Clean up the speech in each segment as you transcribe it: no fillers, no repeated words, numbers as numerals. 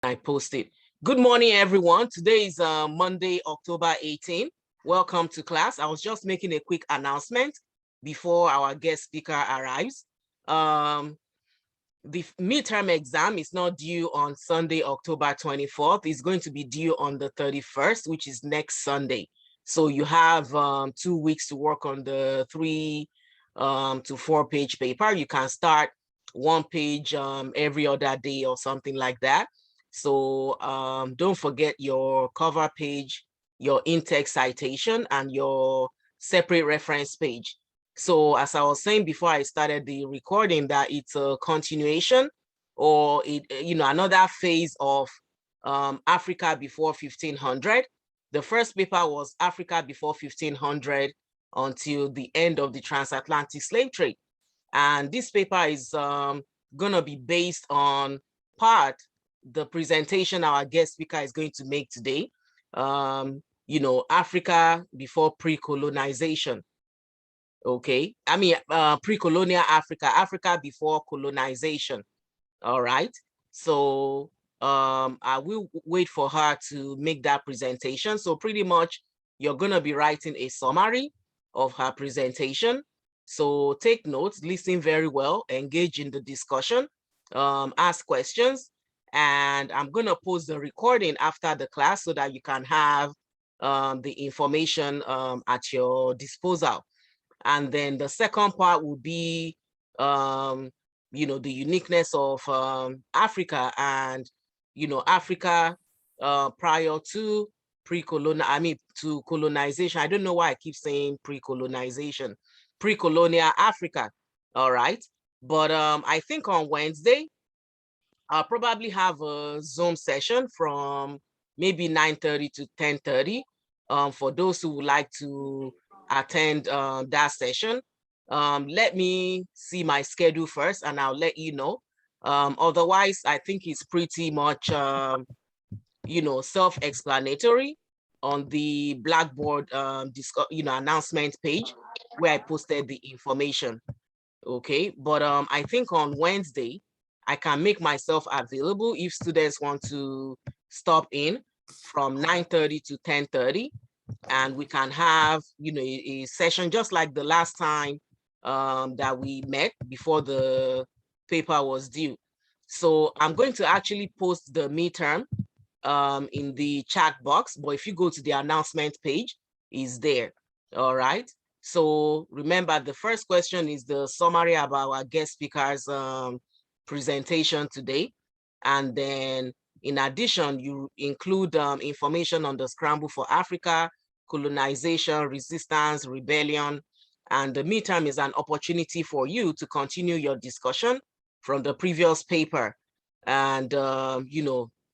I posted. Good morning, everyone. Today is Monday, October 18. Welcome to class. I was just making a quick announcement before our guest speaker arrives. The midterm exam is not due on Sunday, October 24th. It's going to be due on the 31st, which is next Sunday. So you have 2 weeks to work on the 3 to 4 page paper. You can start 1 page every other day or something like that. So don't forget your cover page, your in-text citation, and your separate reference page. So as I was saying before I started the recording, that it's a continuation or another phase of Africa before 1500. The first paper was Africa before 1500 until the end of the transatlantic slave trade. And this paper is going to be based on the presentation our guest speaker is going to make today. Africa before pre-colonization. Okay, I mean, pre-colonial Africa, Africa before colonization. All right, so I will wait for her to make that presentation. So pretty much you're going to be writing a summary of her presentation. So take notes, listen very well, engage in the discussion, ask questions, and I'm going to post the recording after the class so that you can have the information at your disposal. And then the second part will be, the uniqueness of Africa and, Africa prior to to colonization. I don't know why I keep saying pre-colonization, pre-colonial Africa. All right. But I think on Wednesday, I'll probably have a Zoom session from maybe 9:30 to 10:30 for those who would like to attend that session. Let me see my schedule first and I'll let you know. Otherwise, I think it's pretty much, self-explanatory on the Blackboard announcement page where I posted the information. Okay, but I think on Wednesday, I can make myself available if students want to stop in from 9:30 to 10:30, and we can have, a session just like the last time that we met before the paper was due. So I'm going to actually post the midterm in the chat box, but if you go to the announcement page, it's there. All right. So remember, the first question is the summary about our guest speaker's presentation today. And then in addition, you include information on the scramble for Africa, colonization, resistance, rebellion. And the midterm is an opportunity for you to continue your discussion from the previous paper. And,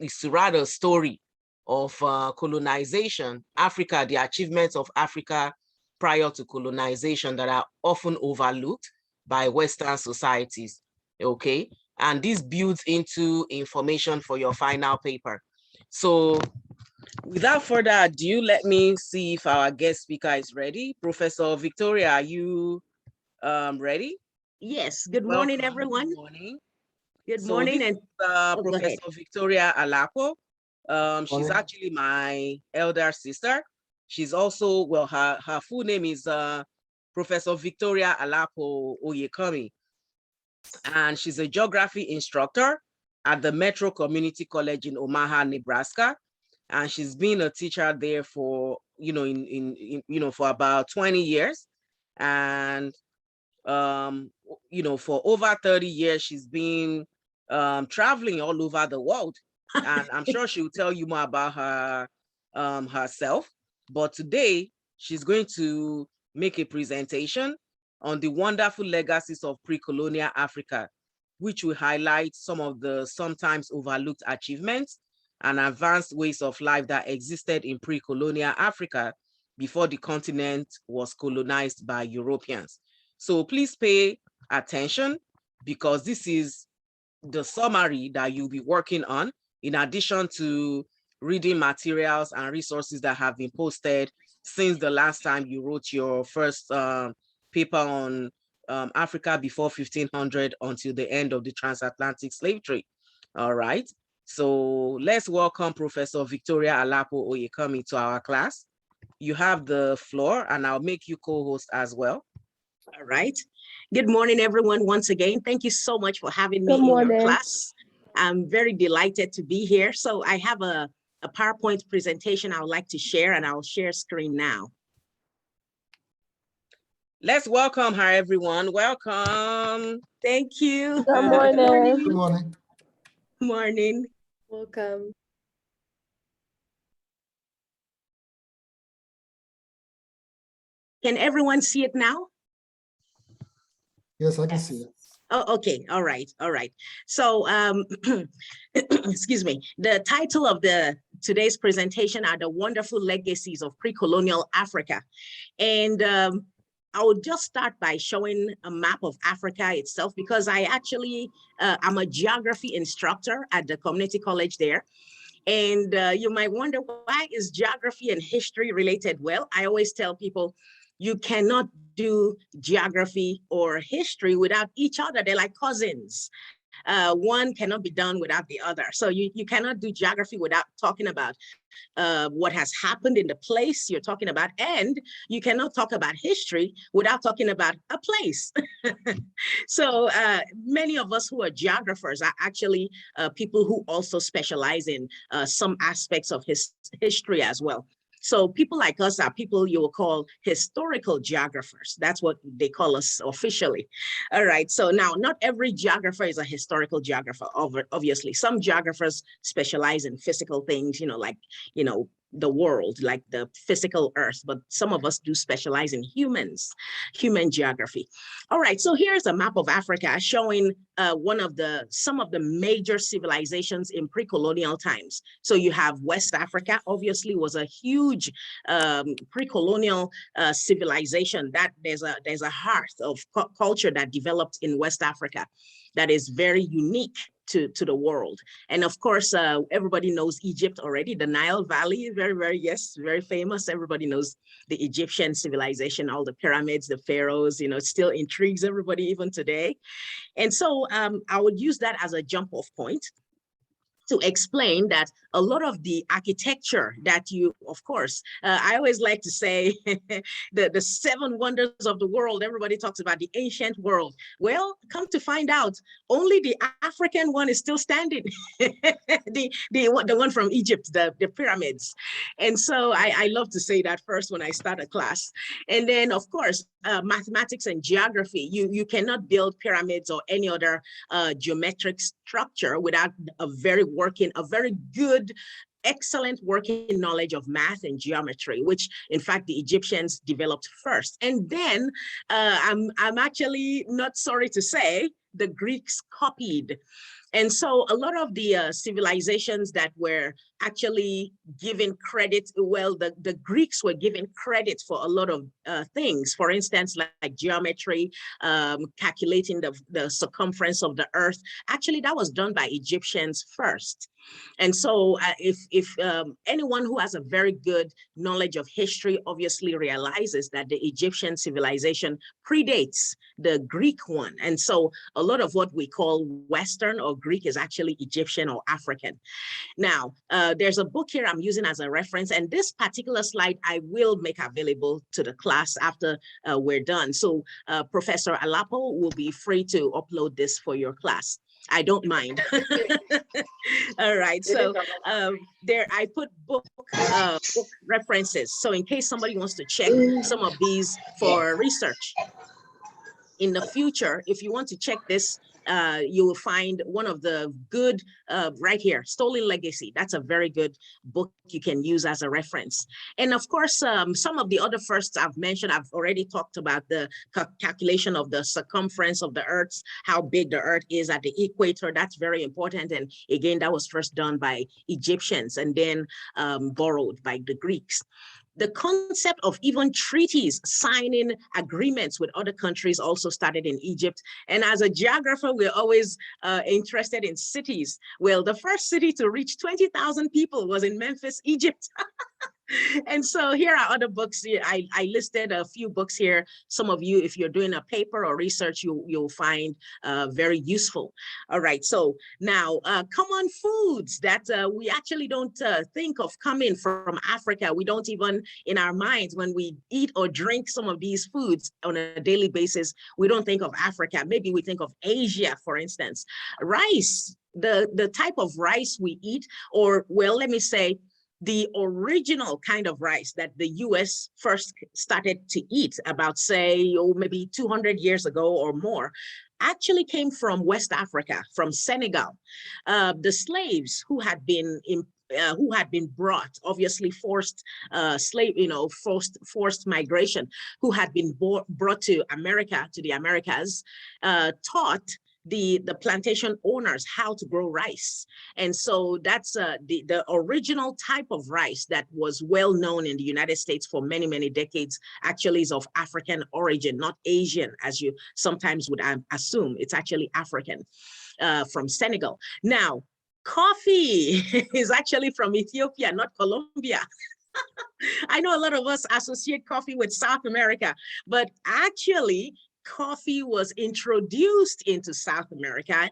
it's to write a story of colonization, Africa, the achievements of Africa prior to colonization that are often overlooked by Western societies, okay? And this builds into information for your final paper. So without further ado, let me see if our guest speaker is ready. Professor Victoria, are you ready? Yes, good morning, Welcome. everyone. Good morning. Good So morning. this And is Professor Victoria Alapo. She's actually my elder sister. She's also, well, her full name is Professor Victoria Alapo Oyekami. And she's a geography instructor at the Metro Community College in Omaha, Nebraska. And she's been a teacher there for, for about 20 years. And, for over 30 years, she's been traveling all over the world. And I'm sure she'll tell you more about her herself. But today, she's going to make a presentation on the wonderful legacies of pre-colonial Africa, which will highlight some of the sometimes overlooked achievements and advanced ways of life that existed in pre-colonial Africa before the continent was colonized by Europeans. So please pay attention because this is the summary that you'll be working on, in addition to reading materials and resources that have been posted since the last time you wrote your first paper on Africa before 1500 until the end of the transatlantic slave trade. All right. So let's welcome Professor Victoria Alapo Oyekami to our class. You have the floor, and I'll make you co-host as well. All right. Good morning, everyone. Once again, thank you so much for having me in your class. I'm very delighted to be here. So I have a PowerPoint presentation I would like to share, and I'll share screen now. Let's welcome her, everyone. Welcome. Thank you. Good morning. Good Good morning. morning. Welcome. Can everyone see it now? Yes, I can see it. Oh, okay. All right. All right. So, excuse me. The title of today's presentation are the wonderful legacies of pre-colonial Africa. And I would just start by showing a map of Africa itself, because I actually, I'm a geography instructor at the community college there. And you might wonder, why is geography and history related? Well, I always tell people, you cannot do geography or history without each other. They're like cousins. One cannot be done without the other. So you cannot do geography without talking about what has happened in the place you're talking about. And you cannot talk about history without talking about a place. So many of us who are geographers are actually people who also specialize in some aspects of history as well. So people like us are people you will call historical geographers. That's what they call us officially. All right. So now, not every geographer is a historical geographer, obviously. Some geographers specialize in physical things, like, the world, like the physical earth, but some of us do specialize in human geography. All right, so here's a map of Africa showing some of the major civilizations in pre-colonial times. So you have West Africa, obviously was a huge pre-colonial civilization. That there's a heart of culture that developed in West Africa that is very unique to the world. And of course, everybody knows Egypt already, the Nile Valley, very famous. Everybody knows the Egyptian civilization, all the pyramids, the pharaohs, it still intrigues everybody even today. And so I would use that as a jump off point to explain that a lot of the architecture that of course, I always like to say the seven wonders of the world, everybody talks about the ancient world. Well, come to find out, only the African one is still standing, the one from Egypt, the pyramids. And so I love to say that first when I start a class. And then, of course, mathematics and geography, you cannot build pyramids or any other geometric structure without a very good, excellent working knowledge of math and geometry, which in fact the Egyptians developed first. And then I'm actually not sorry to say the Greeks copied. And so a lot of the civilizations that were actually given credit, well, the Greeks were given credit for a lot of things. For instance, like geometry, calculating the circumference of the earth. Actually, that was done by Egyptians first. And so if anyone who has a very good knowledge of history obviously realizes that the Egyptian civilization predates the Greek one. And so a lot of what we call Western or Greek is actually Egyptian or African. Now, there's a book here I'm using as a reference, and this particular slide I will make available to the class after we're done. So Professor Alapo will be free to upload this for your class. I don't mind. All right, so there I put book references. So in case somebody wants to check some of these for research in the future, if you want to check this, you will find one of the good right here, Stolen Legacy. That's a very good book you can use as a reference. And of course, some of the other firsts I've mentioned, I've already talked about the calculation of the circumference of the Earth, how big the Earth is at the equator. That's very important. And again, that was first done by Egyptians and then borrowed by the Greeks. The concept of even treaties, signing agreements with other countries also started in Egypt. And as a geographer, we're always interested in cities. Well, the first city to reach 20,000 people was in Memphis, Egypt. And so here are other books. I listed a few books here. Some of you, if you're doing a paper or research, you'll find very useful. All right, so now common foods that we actually don't think of coming from Africa. We don't even, in our minds, when we eat or drink some of these foods on a daily basis, we don't think of Africa. Maybe we think of Asia, for instance. Rice, the type of rice we eat, or well, let me say, the original kind of rice that the US first started to eat about, say, maybe 200 years ago or more, actually came from West Africa, from Senegal. The slaves who had been brought, obviously forced forced migration, who had been brought to America, to the Americas, taught the plantation owners how to grow rice. And so that's the original type of rice that was well known in the United States for many, many decades, actually is of African origin, not Asian, as you sometimes would assume. It's actually African, from Senegal. Now, coffee is actually from Ethiopia, not Colombia. I know a lot of us associate coffee with South America, but actually coffee was introduced into South America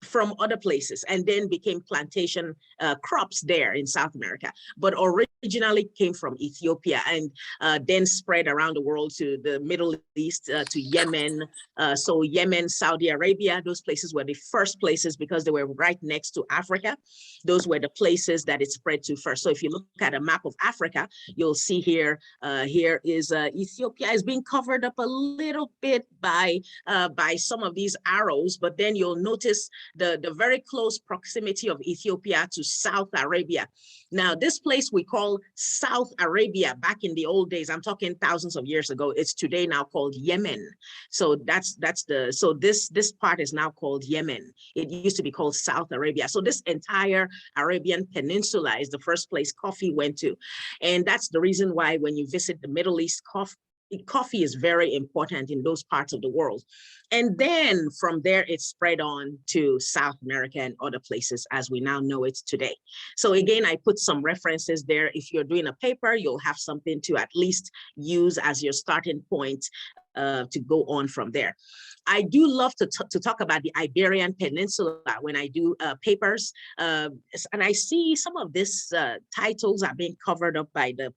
from other places and then became plantation crops there in South America, but originally came from Ethiopia and then spread around the world to the Middle East, to Yemen. So Yemen, Saudi Arabia, those places were the first places because they were right next to Africa. Those were the places that it spread to first. So if you look at a map of Africa, you'll see here, here is Ethiopia is being covered up a little bit by some of these arrows, but then you'll notice the very close proximity of Ethiopia to South Arabia. Now, this place we call South Arabia back in the old days, I'm talking thousands of years ago, it's today now called Yemen. So this part is now called Yemen. It used to be called South Arabia. So this entire Arabian Peninsula is the first place coffee went to. And that's the reason why when you visit the Middle East, coffee is very important in those parts of the world. And then from there, it spread on to South America and other places as we now know it today. So again, I put some references there. If you're doing a paper, you'll have something to at least use as your starting point to go on from there. I do love to talk about the Iberian Peninsula when I do papers. And I see some of these titles are being covered up by the,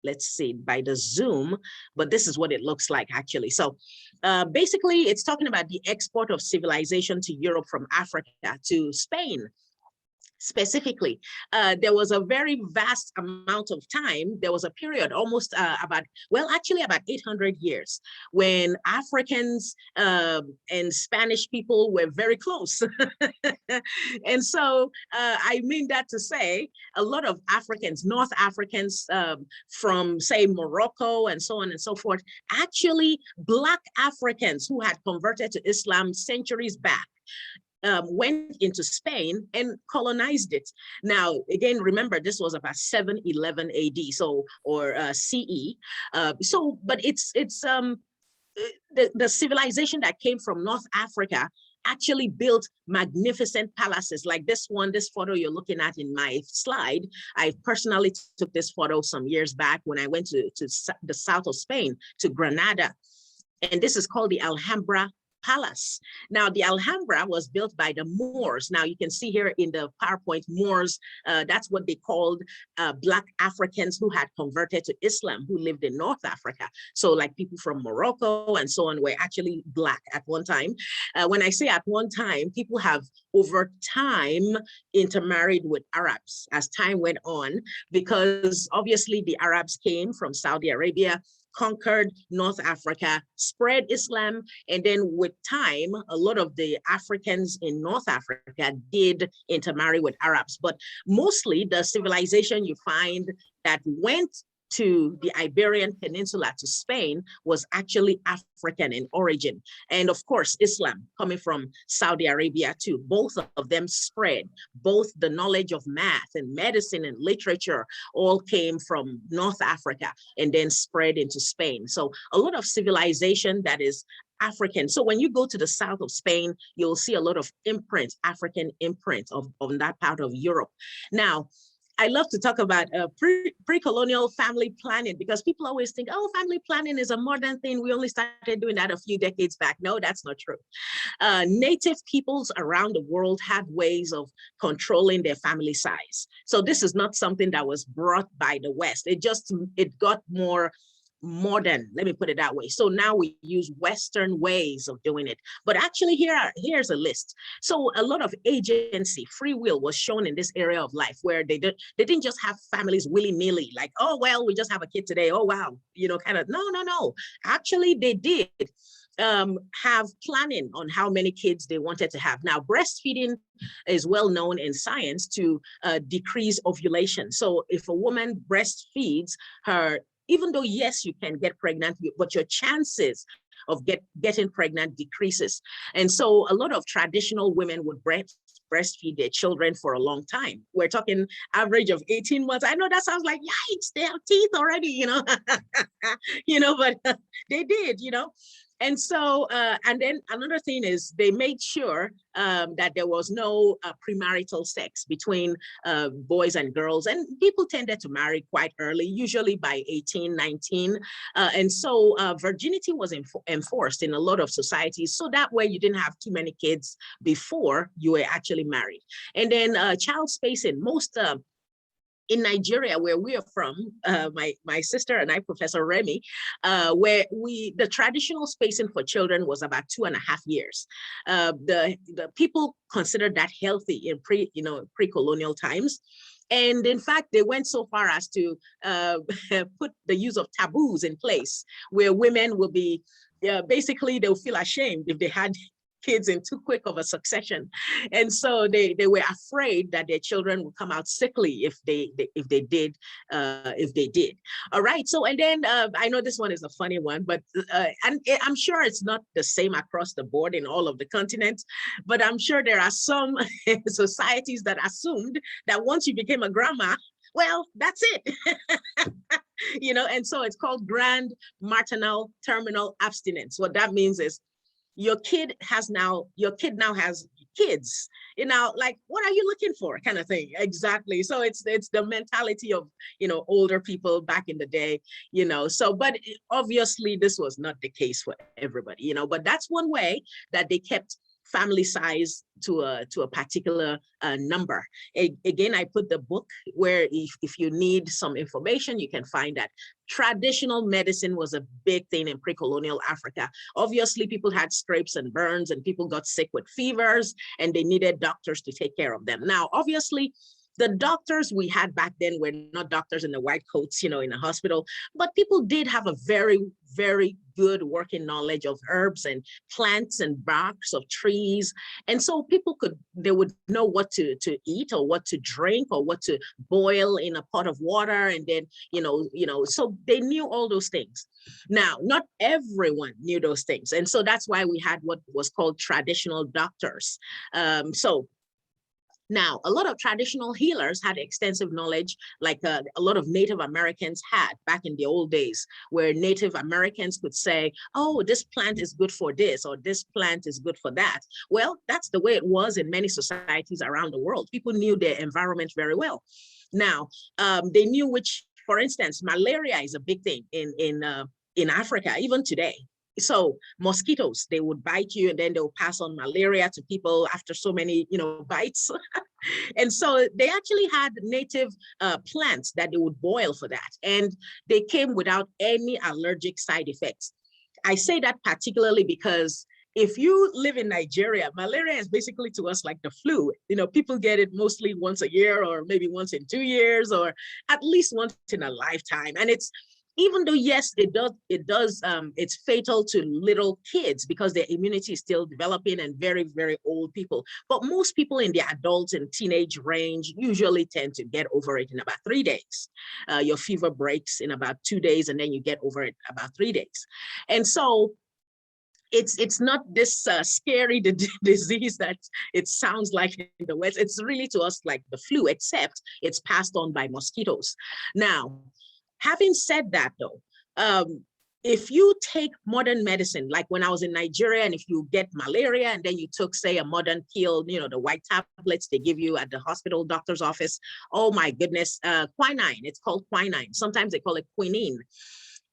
let's see, by the Zoom, but this is what it looks like actually. So basically it's talking about the export of civilization to Europe from Africa to Spain. Specifically, there was a very vast amount of time. There was a period almost about 800 years when Africans and Spanish people were very close. And so I mean that to say a lot of Africans, North Africans from say Morocco and so on and so forth, actually Black Africans who had converted to Islam centuries back, went into Spain and colonized it. Now, again, remember, this was about 711 AD, so, or CE. But it's the civilization that came from North Africa actually built magnificent palaces like this one, this photo you're looking at in my slide. I personally took this photo some years back when I went to the south of Spain, to Granada. And this is called the Alhambra Palace. Now, the Alhambra was built by the Moors. Now, you can see here in the PowerPoint, Moors, that's what they called Black Africans who had converted to Islam, who lived in North Africa. So like people from Morocco and so on were actually Black at one time. When I say at one time, people have over time intermarried with Arabs as time went on, because obviously the Arabs came from Saudi Arabia, conquered North Africa, spread Islam, and then with time, a lot of the Africans in North Africa did intermarry with Arabs. But mostly the civilization you find that went to the Iberian Peninsula, to Spain, was actually African in origin. And of course, Islam coming from Saudi Arabia too. Both of them spread. Both the knowledge of math and medicine and literature all came from North Africa and then spread into Spain. So a lot of civilization that is African. So when you go to the south of Spain, you'll see a lot of imprints, African imprints of that part of Europe. Now, I love to talk about pre-colonial family planning, because people always think, oh, family planning is a modern thing. We only started doing that a few decades back. No, that's not true. Native peoples around the world had ways of controlling their family size. So this is not something that was brought by the West. It got more modern, let me put it that way. So now we use Western ways of doing it. But actually here's a list. So a lot of agency, free will was shown in this area of life, where they didn't just have families willy-nilly, like, oh, well, we just have a kid today. Oh, wow. Kind of, no. Actually, they did have planning on how many kids they wanted to have. Now, breastfeeding is well known in science to decrease ovulation. So if a woman breastfeeds her, even though, yes, you can get pregnant, but your chances of getting pregnant decreases. And so a lot of traditional women would breastfeed their children for a long time. We're talking average of 18 months. I know that sounds like, yikes, they have teeth already, but they did, And so, and then another thing is they made sure that there was no premarital sex between boys and girls. And people tended to marry quite early, usually by 18, 19. And so virginity was enforced in a lot of societies. So that way you didn't have too many kids before you were actually married. And then child spacing, most in Nigeria, where we are from, my sister and I, Professor Remy, where the traditional spacing for children was about 2.5 years. The people considered that healthy in pre-colonial times. And in fact, they went so far as to put the use of taboos in place, where women will be, basically, they'll feel ashamed if they had kids in too quick of a succession. And so they were afraid that their children would come out sickly if they did. All right. So, and then I know this one is a funny one, but and I'm sure it's not the same across the board in all of the continents, but I'm sure there are some societies that assumed that once you became a grandma, well, that's it. And so it's called grand maternal terminal abstinence. What that means is your kid now has kids, like, what are you looking for, kind of thing. Exactly. So it's the mentality of, older people back in the day, so, but obviously this was not the case for everybody, but that's one way that they kept family size to a particular number. Again, I put the book where if you need some information, you can find that. Traditional medicine was a big thing in pre-colonial Africa. Obviously, people had scrapes and burns, and people got sick with fevers, and they needed doctors to take care of them. Now, obviously, the doctors we had back then were not doctors in the white coats, in a hospital, but people did have a very, very good working knowledge of herbs and plants and barks of trees. And so they would know what to eat or what to drink or what to boil in a pot of water. And then, so they knew all those things. Now, not everyone knew those things. And so that's why we had what was called traditional doctors. Now, a lot of traditional healers had extensive knowledge, like a lot of Native Americans had back in the old days, where Native Americans could say, oh, this plant is good for this, or this plant is good for that. Well, that's the way it was in many societies around the world. People knew their environment very well. Now, they knew which, for instance, malaria is a big thing in Africa, even today. So mosquitoes, they would bite you and then they'll pass on malaria to people after so many, bites. And so they actually had native plants that they would boil for that. And they came without any allergic side effects. I say that particularly because if you live in Nigeria, malaria is basically to us like the flu. People get it mostly once a year, or maybe once in 2 years, or at least once in a lifetime. And even though, yes, it's fatal to little kids because their immunity is still developing, and very, very old people. But most people in the adult and teenage range usually tend to get over it in about 3 days. Your fever breaks in about 2 days, and then you get over it about 3 days. And so it's not this scary disease that it sounds like in the West. It's really to us like the flu, except it's passed on by mosquitoes. Now, having said that, though, if you take modern medicine, like when I was in Nigeria, and if you get malaria and then you took, say, a modern pill, you know, the white tablets they give you at the hospital doctor's office, oh my goodness, quinine, it's called quinine. Sometimes they call it quinine.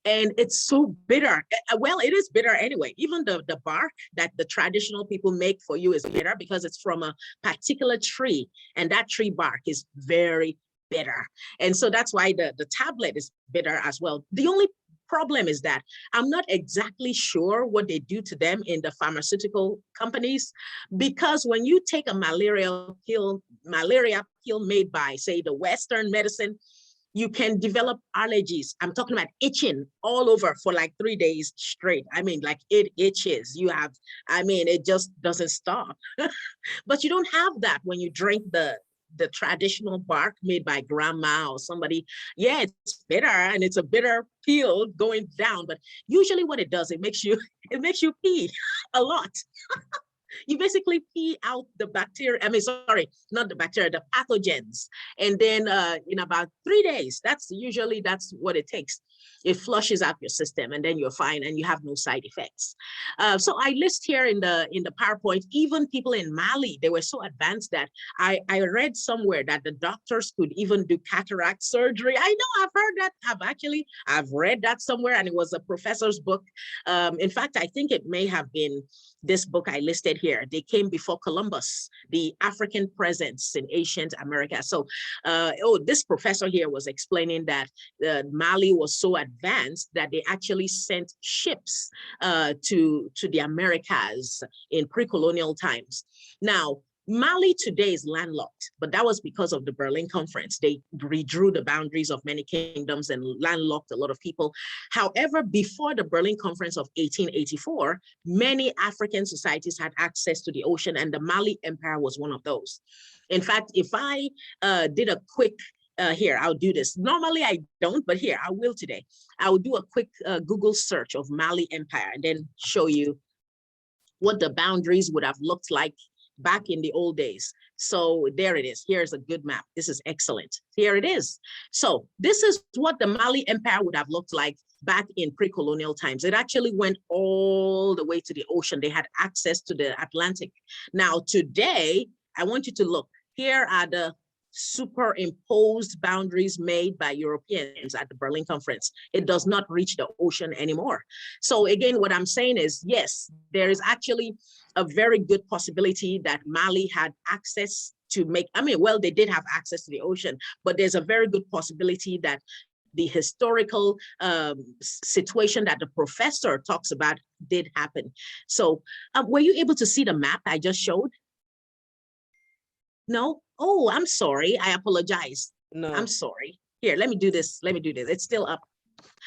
And it's so bitter. Well, it is bitter anyway. Even the bark that the traditional people make for you is bitter because it's from a particular tree, and that tree bark is very bitter. And so that's why the tablet is bitter as well. The only problem is that I'm not exactly sure what they do to them in the pharmaceutical companies, because when you take a malaria pill made by, say, the Western medicine, you can develop allergies. I'm talking about itching all over for like 3 days straight. I mean, like it itches. You have, I mean, it just doesn't stop. But you don't have that when you drink the traditional bark made by grandma or somebody. Yeah, it's bitter and it's a bitter pill going down, but usually what it does, it makes you pee a lot. You basically pee out the bacteria. I mean, sorry, not the bacteria, the pathogens. And then in about 3 days, that's what it takes. It flushes out your system, and then you're fine, and you have no side effects. So I list here in the PowerPoint, even people in Mali, they were so advanced that I read somewhere that the doctors could even do cataract surgery. I know, I've heard that. I've read that somewhere, and it was a professor's book. In fact, I think it may have been this book I listed here. They came before Columbus, the African presence in ancient America. So, this professor here was explaining that Mali was so advanced that they actually sent ships to the Americas in pre-colonial times. Now, Mali today is landlocked, but that was because of the Berlin Conference. They redrew the boundaries of many kingdoms and landlocked a lot of people. However, before the Berlin Conference of 1884, many African societies had access to the ocean, and the Mali Empire was one of those. In fact, if I did a quick here, I'll do this. Normally I don't, but here, I will today. I will do a quick Google search of Mali Empire and then show you what the boundaries would have looked like back in the old days. So there it is. Here's a good map. This is excellent. Here it is. So this is what the Mali Empire would have looked like back in pre-colonial times. It actually went all the way to the ocean. They had access to the Atlantic. Now today, I want you to look. Here are the superimposed boundaries made by Europeans at the Berlin Conference. It does not reach the ocean anymore. So again, what I'm saying is, yes, there is actually a very good possibility that Mali had access to make, I mean, well, they did have access to the ocean, but there's a very good possibility that the historical situation that the professor talks about did happen. So were you able to see the map I just showed? No? Oh, I'm sorry. I apologize. No. I'm sorry. Here, let me do this. It's still up.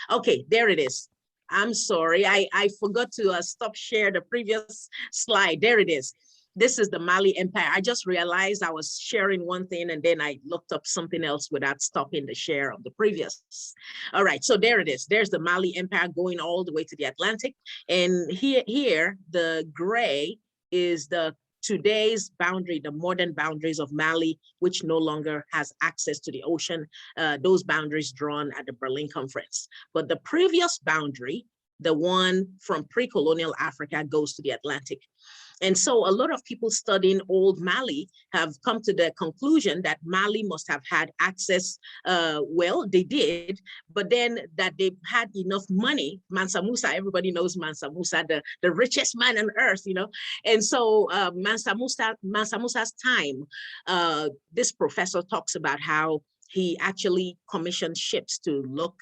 Okay, there it is. I'm sorry. I forgot to stop share the previous slide. There it is. This is the Mali Empire. I just realized I was sharing one thing and then I looked up something else without stopping the share of the previous. All right, so there it is. There's the Mali Empire going all the way to the Atlantic. And here the gray is the today's boundary, the modern boundaries of Mali, which no longer has access to the ocean, those boundaries drawn at the Berlin Conference. But the previous boundary, the one from pre-colonial Africa, goes to the Atlantic. And so a lot of people studying old Mali have come to the conclusion that Mali must have had access, well, they did, but then that they had enough money. Mansa Musa, everybody knows Mansa Musa, the richest man on earth, you know. And so Mansa Musa's time, this professor talks about how he actually commissioned ships to look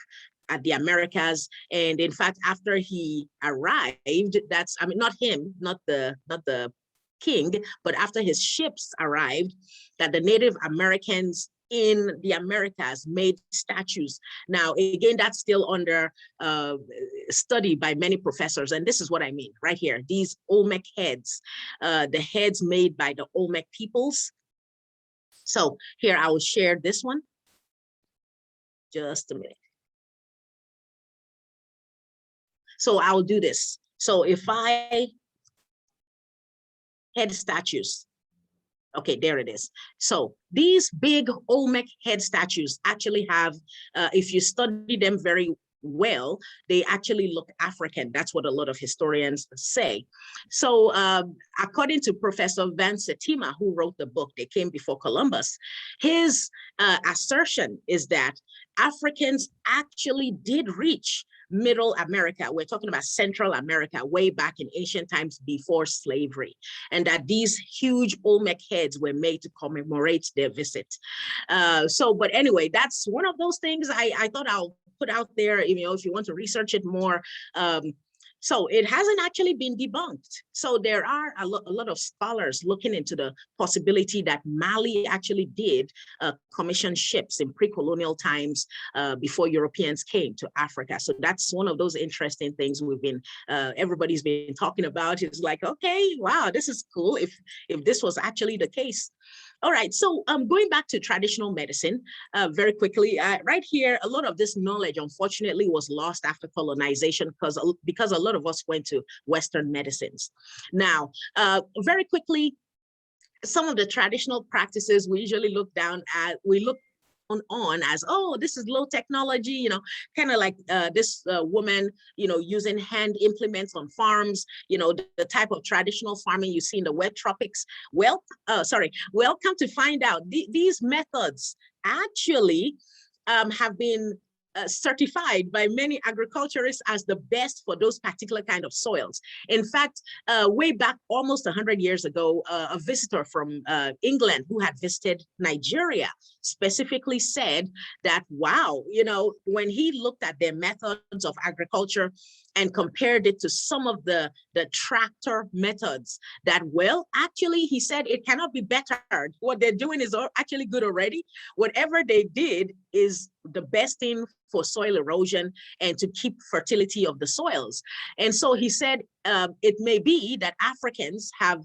at the Americas. And in fact, after he arrived, that's, I mean, not him, not the king, but after his ships arrived, that the Native Americans in the Americas made statues. Now, again, that's still under study by many professors. And this is what I mean right here, these Olmec heads, the heads made by the Olmec peoples. So here, I will share this one. Just a minute. So I'll do this. So if I head statues, okay, there it is. So these big Olmec head statues actually have, if you study them very well, they actually look African. That's what a lot of historians say. So according to Professor Van Setima, who wrote the book, They Came Before Columbus, his assertion is that Africans actually did reach Middle America. We're talking about Central America way back in ancient times before slavery, and that these huge Olmec heads were made to commemorate their visit. But anyway, that's one of those things I thought I'll put out there, you know, if you want to research it more. So it hasn't actually been debunked. So there are a lot of scholars looking into the possibility that Mali actually did commission ships in pre-colonial times before Europeans came to Africa. So that's one of those interesting things we've been, everybody's been talking about. It's like, okay, wow, this is cool if this was actually the case. All right, so going back to traditional medicine very quickly, right here, a lot of this knowledge, unfortunately, was lost after colonization because a lot of us went to Western medicines. Now, very quickly, some of the traditional practices we usually look down at, we look on as, oh, this is low technology, you know, kind of like this woman, you know, using hand implements on farms, you know, the type of traditional farming you see in the wet tropics. Well, welcome to find out these methods actually have been certified by many agriculturists as the best for those particular kind of soils. In fact, way back almost 100 years ago, a visitor from England who had visited Nigeria specifically said that, wow, you know, when he looked at their methods of agriculture and compared it to some of the tractor methods, that, well, actually, he said it cannot be bettered. What they're doing is actually good already. Whatever they did is the best thing for soil erosion and to keep fertility of the soils. And so he said, it may be that Africans have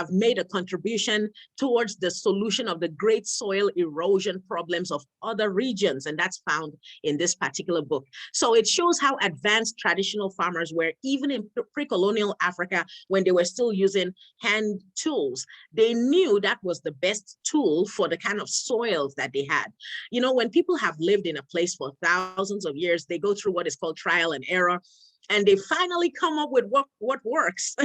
made a contribution towards the solution of the great soil erosion problems of other regions. And that's found in this particular book. So it shows how advanced traditional farmers were, even in pre-colonial Africa, when they were still using hand tools. They knew that was the best tool for the kind of soils that they had. You know, when people have lived in a place for thousands of years, they go through what is called trial and error, and they finally come up with what works.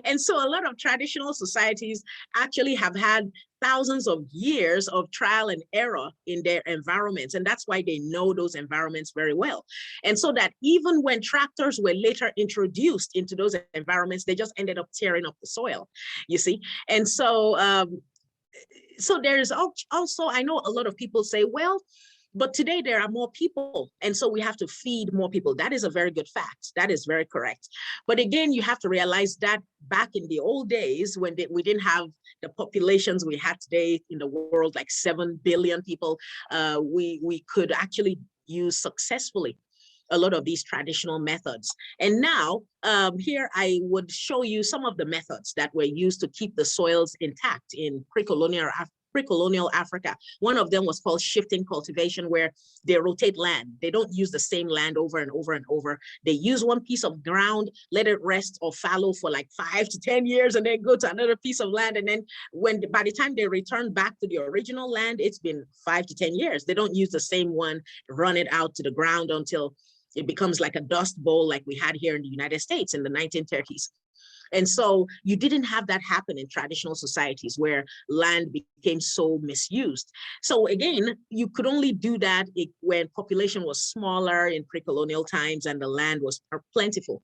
And so a lot of traditional societies actually have had thousands of years of trial and error in their environments. And that's why they know those environments very well. And so that even when tractors were later introduced into those environments, they just ended up tearing up the soil, you see? And so, so there's also, I know a lot of people say, well, but today there are more people, and so we have to feed more people. That is a very good fact. That is very correct. But again, you have to realize that back in the old days, when we didn't have the populations we have today in the world, like 7 billion people, we could actually use successfully a lot of these traditional methods. And now here I would show you some of the methods that were used to keep the soils intact in pre-colonial Africa. One of them was called shifting cultivation, where they rotate land. They don't use the same land over and over and over. They use one piece of ground, let it rest or fallow for like 5 to 10 years, and then go to another piece of land. And then by the time they return back to the original land, it's been 5 to 10 years. They don't use the same one, run it out to the ground until it becomes like a dust bowl like we had here in the United States in the 1930s. And so you didn't have that happen in traditional societies where land became so misused. So again, you could only do that when population was smaller in pre-colonial times and the land was plentiful.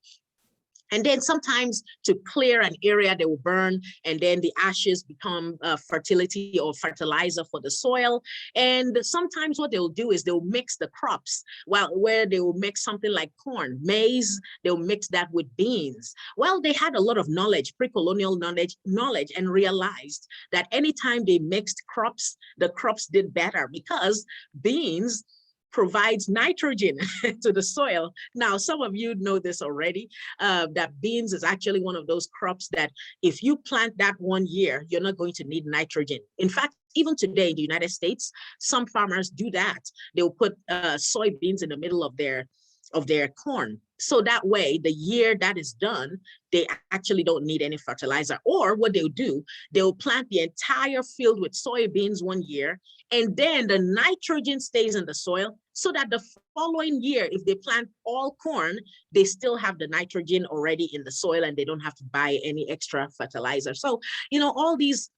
And then sometimes to clear an area, they will burn, and then the ashes become fertility or fertilizer for the soil. And sometimes what they'll do is they'll mix the crops, where they will mix something like corn, maize, they'll mix that with beans. Well, they had a lot of knowledge, pre-colonial knowledge, and realized that anytime they mixed crops, the crops did better because beans provides nitrogen to the soil. Now, some of you know this already, that beans is actually one of those crops that if you plant that one year, you're not going to need nitrogen. In fact, even today in the United States, some farmers do that. They'll put soybeans in the middle of their corn. So that way, the year that is done, they actually don't need any fertilizer. Or what they'll do, they'll plant the entire field with soybeans one year, and then the nitrogen stays in the soil. so that the following year, if they plant all corn, they still have the nitrogen already in the soil and they don't have to buy any extra fertilizer. So, all these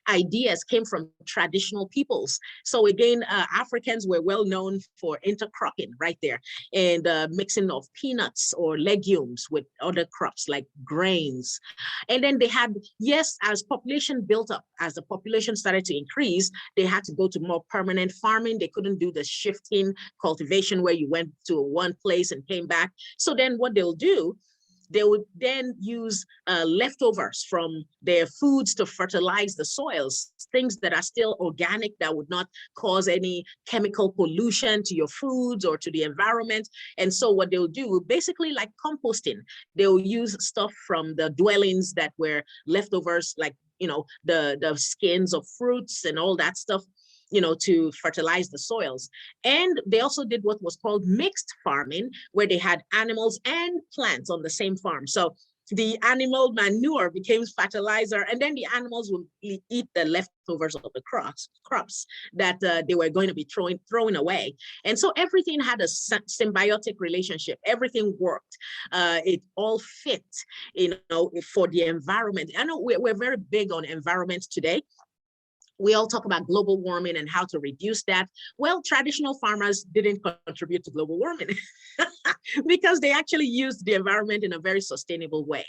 ideas came from traditional peoples. So again, Africans were well known for intercropping right there, and mixing of peanuts or legumes with other crops like grains. And then they had, yes, as population built up, as the population started to increase, they had to go to more permanent farming. They couldn't do the shifting cultivation where you went to one place and came back. So then what they'll do, they would then use leftovers from their foods to fertilize the soils, things that are still organic, that would not cause any chemical pollution to your foods or to the environment. And so what they'll do, basically like composting, they'll use stuff from the dwellings that were leftovers, like, the skins of fruits and all that stuff, to fertilize the soils. And they also did what was called mixed farming, where they had animals and plants on the same farm. So the animal manure became fertilizer, and then the animals will eat the leftovers of the crops that they were going to be throwing away. And so everything had a symbiotic relationship. Everything worked. It all fit, for the environment. I know we're very big on environment today. We all talk about global warming and how to reduce that. Well, traditional farmers didn't contribute to global warming because they actually used the environment in a very sustainable way.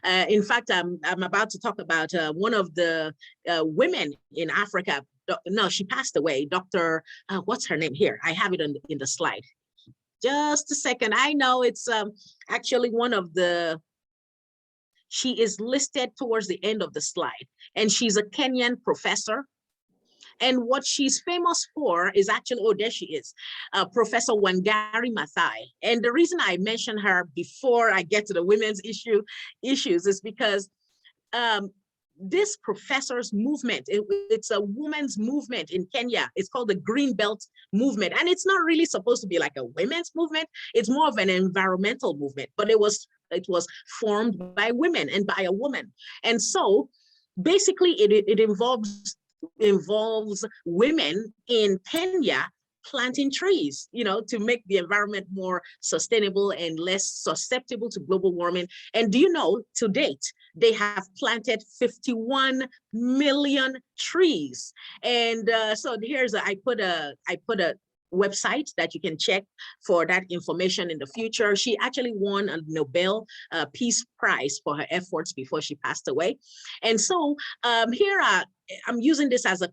In fact, I'm about to talk about one of the women in Africa. No, she passed away. Dr. What's her name here? I have it in the slide. Just a second. I know it's actually one of the, she is listed towards the end of the slide, and she's a Kenyan professor. And what she's famous for is actually, oh, there she is, Professor Wangari Maathai. And the reason I mention her before I get to the women's issues is because this professor's movement, it's a women's movement in Kenya. It's called the Green Belt Movement. And it's not really supposed to be like a women's movement. It's more of an environmental movement, but it was formed by women and by a woman. And so basically it involves women in Kenya planting trees, to make the environment more sustainable and less susceptible to global warming. And do you know, to date, they have planted 51 million trees. And so here's I put a website that you can check for that information in the future. She actually won a Nobel Peace Prize for her efforts before she passed away. And so here I'm using this as a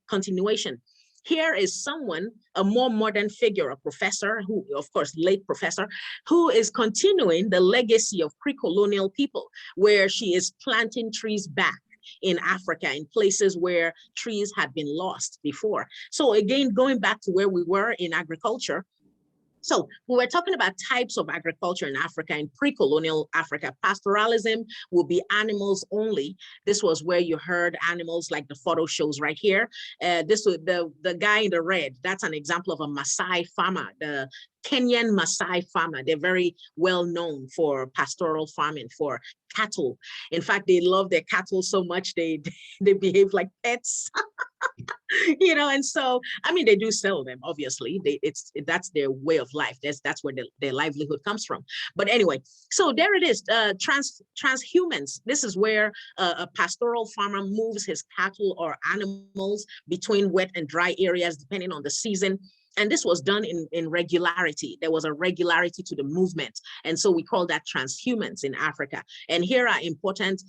continuation. Here is someone, a more modern figure, a professor who, of course, late professor, who is continuing the legacy of pre-colonial people, where she is planting trees back in Africa, in places where trees had been lost before. So again, going back to where we were in agriculture, so we were talking about types of agriculture in Africa. In pre-colonial Africa, pastoralism will be animals only. This was where you heard animals like the photo shows right here. This was the guy in the red. That's an example of a Maasai farmer, the Kenyan Maasai farmer. They're very well known for pastoral farming, for cattle. In fact, they love their cattle so much they behave like pets. And so, I mean, they do sell them, obviously. That's their way of life. That's where their livelihood comes from. But anyway, so there it is, transhumance. This is where a pastoral farmer moves his cattle or animals between wet and dry areas, depending on the season. And this was done in regularity. There was a regularity to the movement. And so we call that transhumance in Africa. And here are important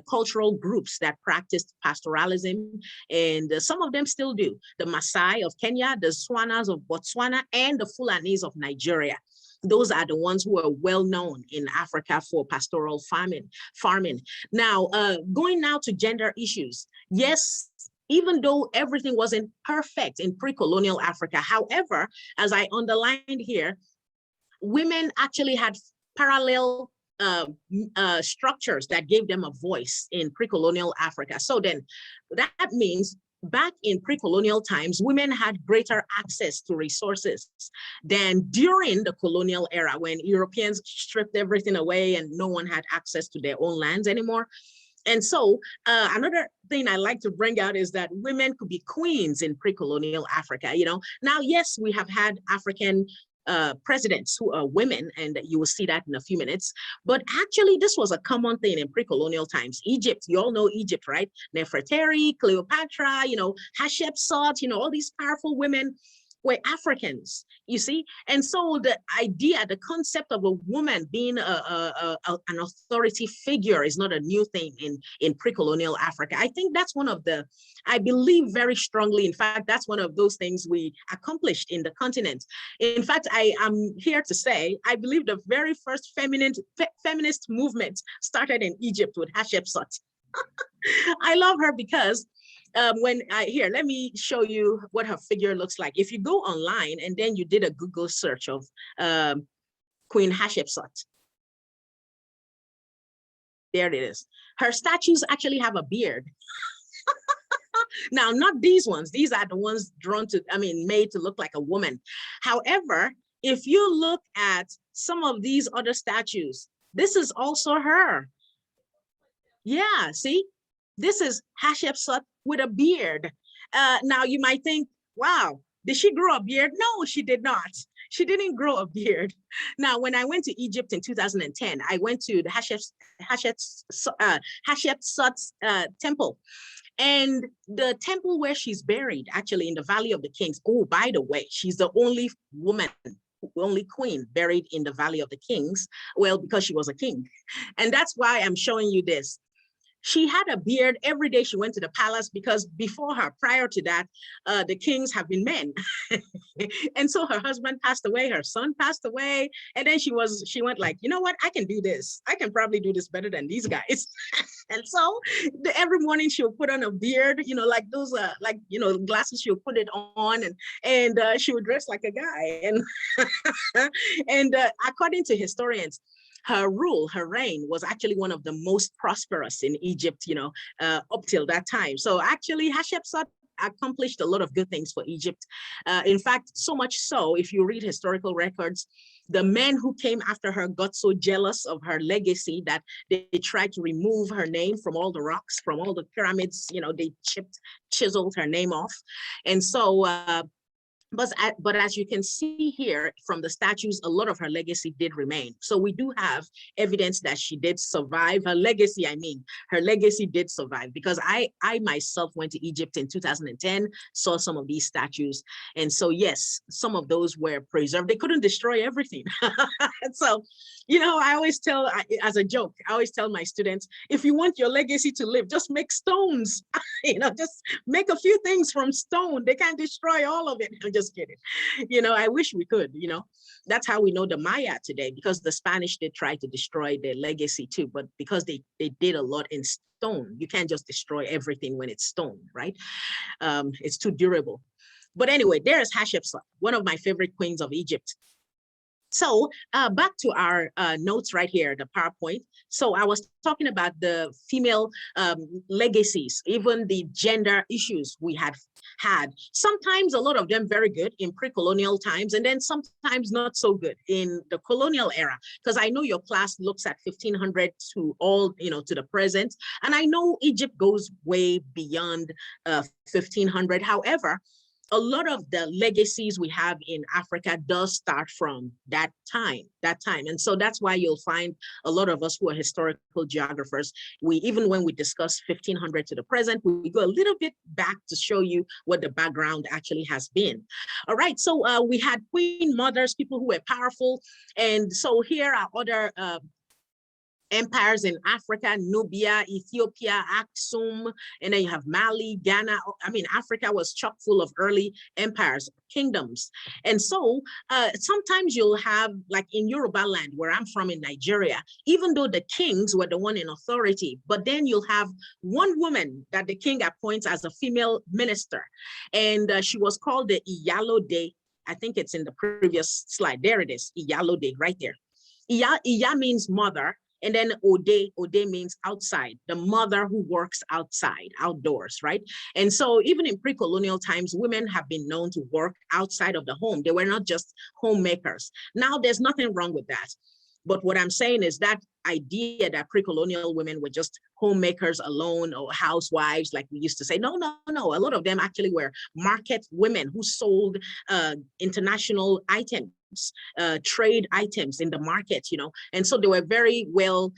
cultural groups that practiced pastoralism. And some of them still do. The Maasai of Kenya, the Swanas of Botswana, and the Fulanis of Nigeria. Those are the ones who are well known in Africa for pastoral farming. Now, going now to gender issues. Yes, even though everything wasn't perfect in pre-colonial Africa, however, as I underlined here, women actually had parallel structures that gave them a voice in pre-colonial Africa. So then that means back in pre-colonial times, women had greater access to resources than during the colonial era, when Europeans stripped everything away and no one had access to their own lands anymore. And so another thing I like to bring out is that women could be queens in pre-colonial Africa. Now, yes, we have had African presidents who are women, and you will see that in a few minutes. But actually, this was a common thing in pre-colonial times. Egypt, you all know Egypt, right? Nefertari, Cleopatra, Hatshepsut, all these powerful women were Africans, you see? And so the idea, the concept of a woman being an authority figure is not a new thing in pre-colonial Africa. I think that's I believe very strongly, in fact, that's one of those things we accomplished in the continent. In fact, I am here to say, I believe the very first feminist movement started in Egypt with Hatshepsut. I love her because let me show you what her figure looks like. If you go online and then you did a Google search of Queen Hatshepsut, there it is. Her statues actually have a beard. Now, not these ones. These are the ones made to look like a woman. However, if you look at some of these other statues, this is also her. Yeah, see? This is Hatshepsut with a beard. Now you might think, wow, did she grow a beard? No, she did not. She didn't grow a beard. Now, when I went to Egypt in 2010, I went to the Hatshepsut's temple. And the temple where she's buried, actually in the Valley of the Kings. Oh, by the way, she's the only queen buried in the Valley of the Kings. Well, because she was a king. And that's why I'm showing you this. She had a beard every day she went to the palace, because before her, prior to that, the kings have been men. And so her husband passed away, her son passed away. And then she went like, you know what, I can do this. I can probably do this better than these guys. And so every morning she would put on a beard, like those, glasses, she would put it on, and she would dress like a guy. And according to historians, her reign was actually one of the most prosperous in Egypt, up till that time. So actually, Hatshepsut accomplished a lot of good things for Egypt. In fact, so much so, if you read historical records, the men who came after her got so jealous of her legacy that they tried to remove her name from all the rocks, from all the pyramids. They chiseled her name off. And so, but as you can see here from the statues, a lot of her legacy did remain. So we do have evidence that she did survive. Her legacy did survive, because I myself went to Egypt in 2010, saw some of these statues. And so, yes, some of those were preserved. They couldn't destroy everything. So, I always tell, as a joke, I always tell my students, if you want your legacy to live, just make stones. Just make a few things from stone. They can't destroy all of it. I'm just kidding. I wish we could. That's how we know the Maya today, because the Spanish did try to destroy their legacy too, but because they did a lot in stone. You can't just destroy everything when it's stone, right? It's too durable. But anyway, there's Hatshepsut, one of my favorite queens of Egypt. So back to our notes right here, the PowerPoint. So I was talking about the female legacies, even the gender issues we had. Sometimes a lot of them very good in pre-colonial times, and then sometimes not so good in the colonial era. Because I know your class looks at 1500 to to the present. And I know Egypt goes way beyond 1500. However, a lot of the legacies we have in Africa does start from that time. And so that's why you'll find a lot of us who are historical geographers, even when we discuss 1500 to the present, we go a little bit back to show you what the background actually has been. All right, so we had queen mothers, people who were powerful. And so here are other empires in Africa: Nubia, Ethiopia, Aksum, and then you have Mali, Ghana. Africa was chock full of early empires, kingdoms. And so sometimes you'll have, like in Yoruba land, where I'm from in Nigeria, even though the kings were the one in authority, but then you'll have one woman that the king appoints as a female minister. And she was called the Iyalode. I think it's in the previous slide. There it is, Iyalode, right there. Iya means mother. And then Ode means outside, the mother who works outside, outdoors, right? And so even in pre-colonial times, women have been known to work outside of the home. They were not just homemakers. Now, there's nothing wrong with that. But what I'm saying is that idea that pre-colonial women were just homemakers alone or housewives, like we used to say, no, no, no. A lot of them actually were market women who sold international items, trade items in the market, you know. And so they were very well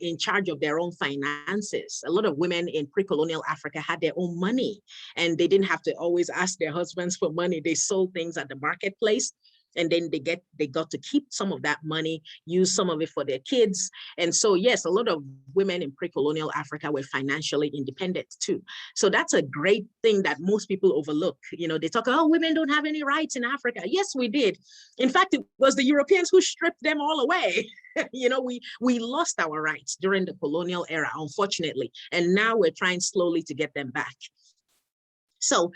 in charge of their own finances. A lot of women in pre-colonial Africa had their own money, and they didn't have to always ask their husbands for money. They sold things at the marketplace, and then they got to keep some of that money, use some of it for their kids. And so, yes, a lot of women in pre-colonial Africa were financially independent too. So that's a great thing that most people overlook. You know, they talk, oh, women don't have any rights in Africa. Yes, we did. In fact, it was the Europeans who stripped them all away. You know, we lost our rights during the colonial era, unfortunately, and now we're trying slowly to get them back. So,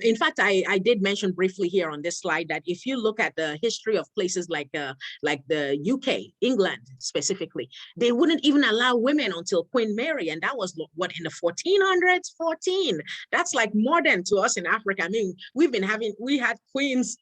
in fact, I did mention briefly here on this slide that if you look at the history of places like the UK, England specifically, they wouldn't even allow women until Queen Mary, and that was what, in the 1400s. 14. That's like modern to us in Africa. I mean, we had queens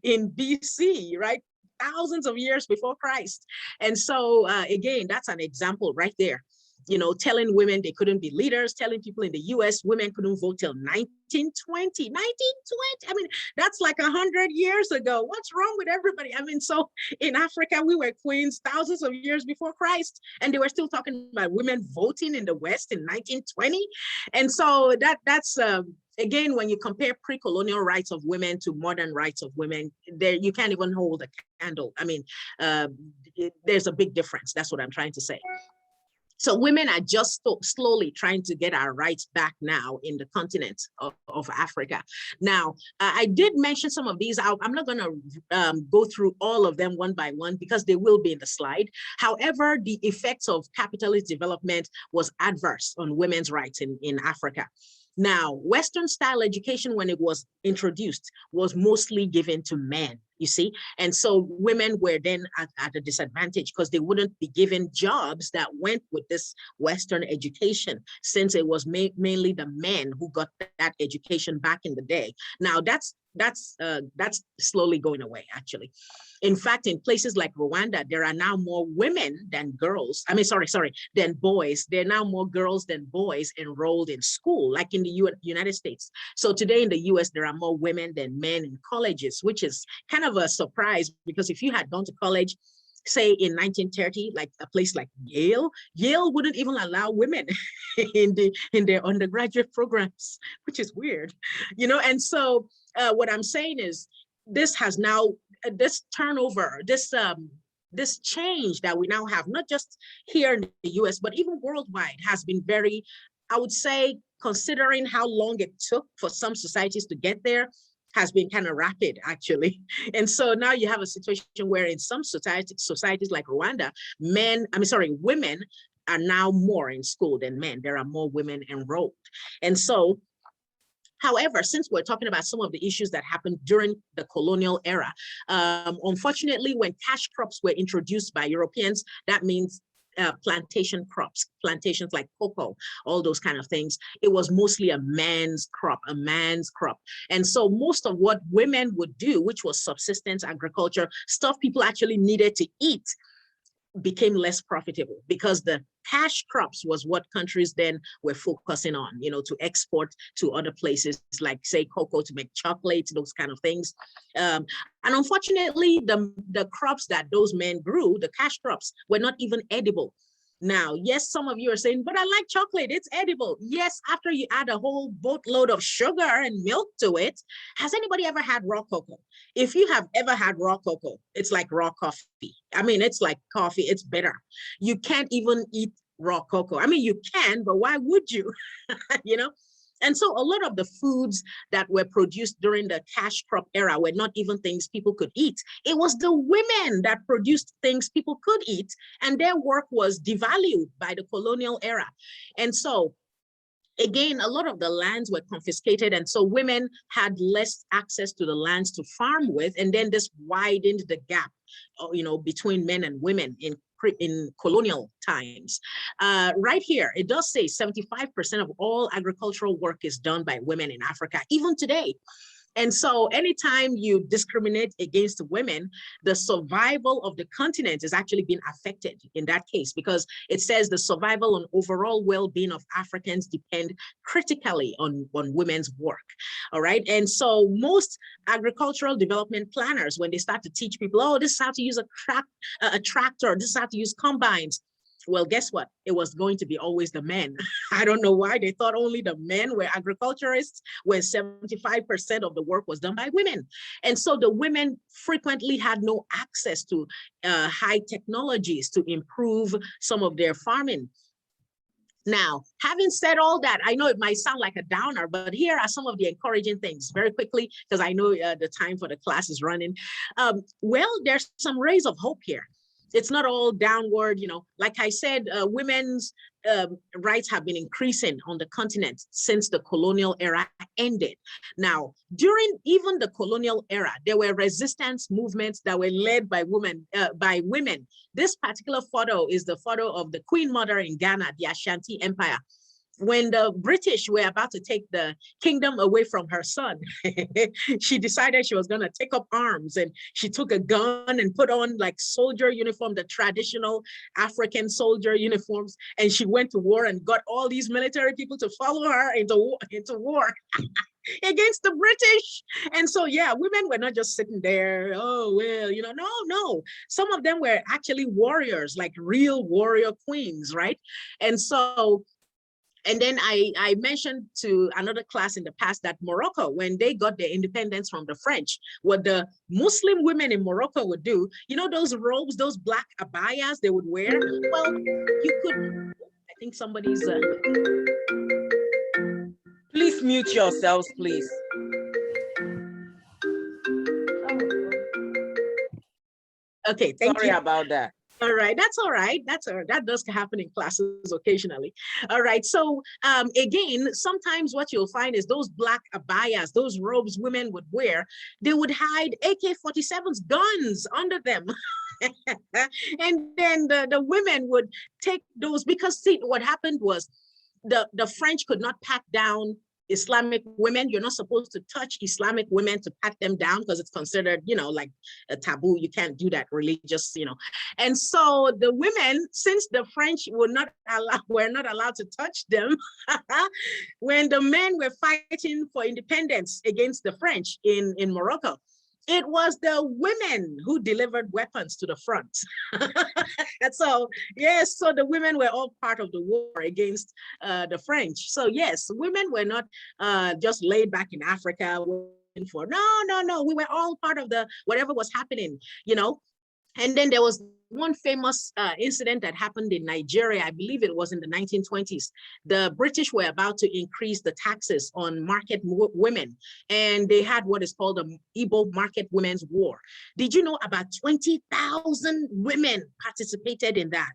in BC, right? Thousands of years before Christ. And so, again, that's an example right there. You know, telling women they couldn't be leaders, telling people in the US women couldn't vote till 1920. I mean, that's like 100 years ago. What's wrong with everybody? I mean, so in Africa, we were queens thousands of years before Christ, and they were still talking about women voting in the West in 1920. And so that's again, when you compare pre-colonial rights of women to modern rights of women, there you can't even hold a candle. I mean, there's a big difference. That's what I'm trying to say. So women are just slowly trying to get our rights back now in the continent of Africa. Now, I did mention some of these. I'm not going to go through all of them one by one because they will be in the slide. However, the effects of capitalist development was adverse on women's rights in Africa. Now, Western style education, when it was introduced, was mostly given to men, you see? And so women were then at a disadvantage because they wouldn't be given jobs that went with this Western education, since it was mainly the men who got that education back in the day. Now, that's slowly going away, actually. In fact, in places like Rwanda, there are now more women than girls. I mean, than boys. There are now more girls than boys enrolled in school, like in the United States. So today in the US, there are more women than men in colleges, which is kind of a surprise, because if you had gone to college, say in 1930, like a place like Yale wouldn't even allow women in their undergraduate programs, which is weird, you know. And so what I'm saying is, this has now, this turnover, this change that we now have, not just here in the US, but even worldwide, has been very, I would say, considering how long it took for some societies to get there, has been kind of rapid, actually. And so now you have a situation where in some societies like Rwanda, women are now more in school than men. There are more women enrolled. And so, however, since we're talking about some of the issues that happened during the colonial era, unfortunately, when cash crops were introduced by Europeans, that means plantation crops, plantations like cocoa, all those kind of things, it was mostly a man's crop. And so most of what women would do, which was subsistence agriculture, stuff people actually needed to eat, became less profitable, because the cash crops was what countries then were focusing on, you know, to export to other places, like say cocoa to make chocolate, those kind of things. And unfortunately, the crops that those men grew, the cash crops, were not even edible. Now, yes, some of you are saying, but I like chocolate, it's edible. Yes, after you add a whole boatload of sugar and milk to it. Has anybody ever had raw cocoa? If you have ever had raw cocoa, it's like raw coffee. I mean, it's like coffee, it's bitter. You can't even eat raw cocoa. I mean, you can, but why would you? You know? And so a lot of the foods that were produced during the cash crop era were not even things people could eat. It was the women that produced things people could eat, and their work was devalued by the colonial era. And so, again, a lot of the lands were confiscated, and so women had less access to the lands to farm with, and then this widened the gap, you know, between men and women in colonial times. Right here, it does say 75% of all agricultural work is done by women in Africa, even today. And so anytime you discriminate against women, the survival of the continent is actually being affected in that case, because it says the survival and overall well-being of Africans depend critically on women's work. All right. And so most agricultural development planners, when they start to teach people, oh, this is how to use a tractor, this is how to use combines. Well, guess what? It was going to be always the men. I don't know why they thought only the men were agriculturists when 75% of the work was done by women. And so the women frequently had no access to high technologies to improve some of their farming. Now, having said all that, I know it might sound like a downer, but here are some of the encouraging things very quickly, because I know the time for the class is running. Well, there's some rays of hope here. It's not all downward, you know, like I said, women's rights have been increasing on the continent since the colonial era ended. Now, during even the colonial era, there were resistance movements that were led by women. This particular photo is the photo of the Queen Mother in Ghana, the Ashanti Empire. When the British were about to take the kingdom away from her son, she decided she was going to take up arms, and she took a gun and put on like soldier uniform, the traditional African soldier uniforms, and she went to war and got all these military people to follow her into war against the British. And so, yeah, women were not just sitting there, oh, well, you know, no. Some of them were actually warriors, like real warrior queens, right? And so, and then I mentioned to another class in the past that Morocco, when they got their independence from the French, what the Muslim women in Morocco would do, you know, those robes, those black abayas they would wear? Well, you could, I think somebody's... Please mute yourselves, please. Okay, thank you. Sorry about that. All right, that's all right. That's all right. That does happen in classes occasionally. All right, so again, sometimes what you'll find is those black abayas, those robes women would wear, they would hide AK-47's guns under them. And then the women would take those, because see, what happened was the French could not pat down Islamic women. You're not supposed to touch Islamic women to pat them down, because it's considered, you know, like a taboo. You can't do that, religious, you know. And so the women, since the French were not allowed to touch them, when the men were fighting for independence against the French in Morocco, it was the women who delivered weapons to the front. And so, yes, so the women were all part of the war against the French. So yes, women were not just laid back in Africa for, no, we were all part of the whatever was happening, you know. And then there was one famous incident that happened in Nigeria. I believe it was in the 1920s. The British were about to increase the taxes on market women, and they had what is called the Igbo Market Women's War. Did you know about 20,000 women participated in that?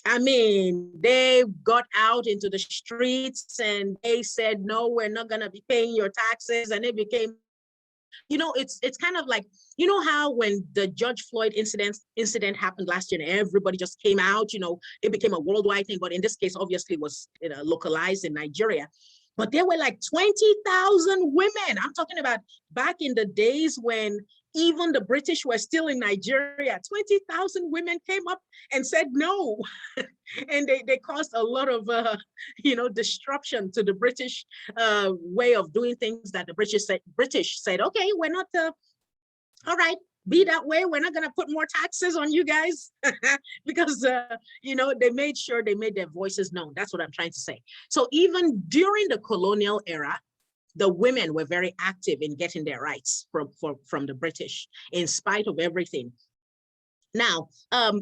I mean, they got out into the streets and they said, no, we're not going to be paying your taxes. And it became, you know, it's kind of like, you know how when the George Floyd incident happened last year and everybody just came out, you know, it became a worldwide thing. But in this case, obviously, it was localized in Nigeria. But there were like 20,000 women. I'm talking about back in the days when even the British were still in Nigeria. 20,000 women came up and said no. And they caused a lot of, disruption to the British way of doing things, that the British said, okay, we're not, all right, be that way. We're not going to put more taxes on you guys because, they made sure they made their voices known. That's what I'm trying to say. So even during the colonial era, the women were very active in getting their rights from the British, in spite of everything. Now,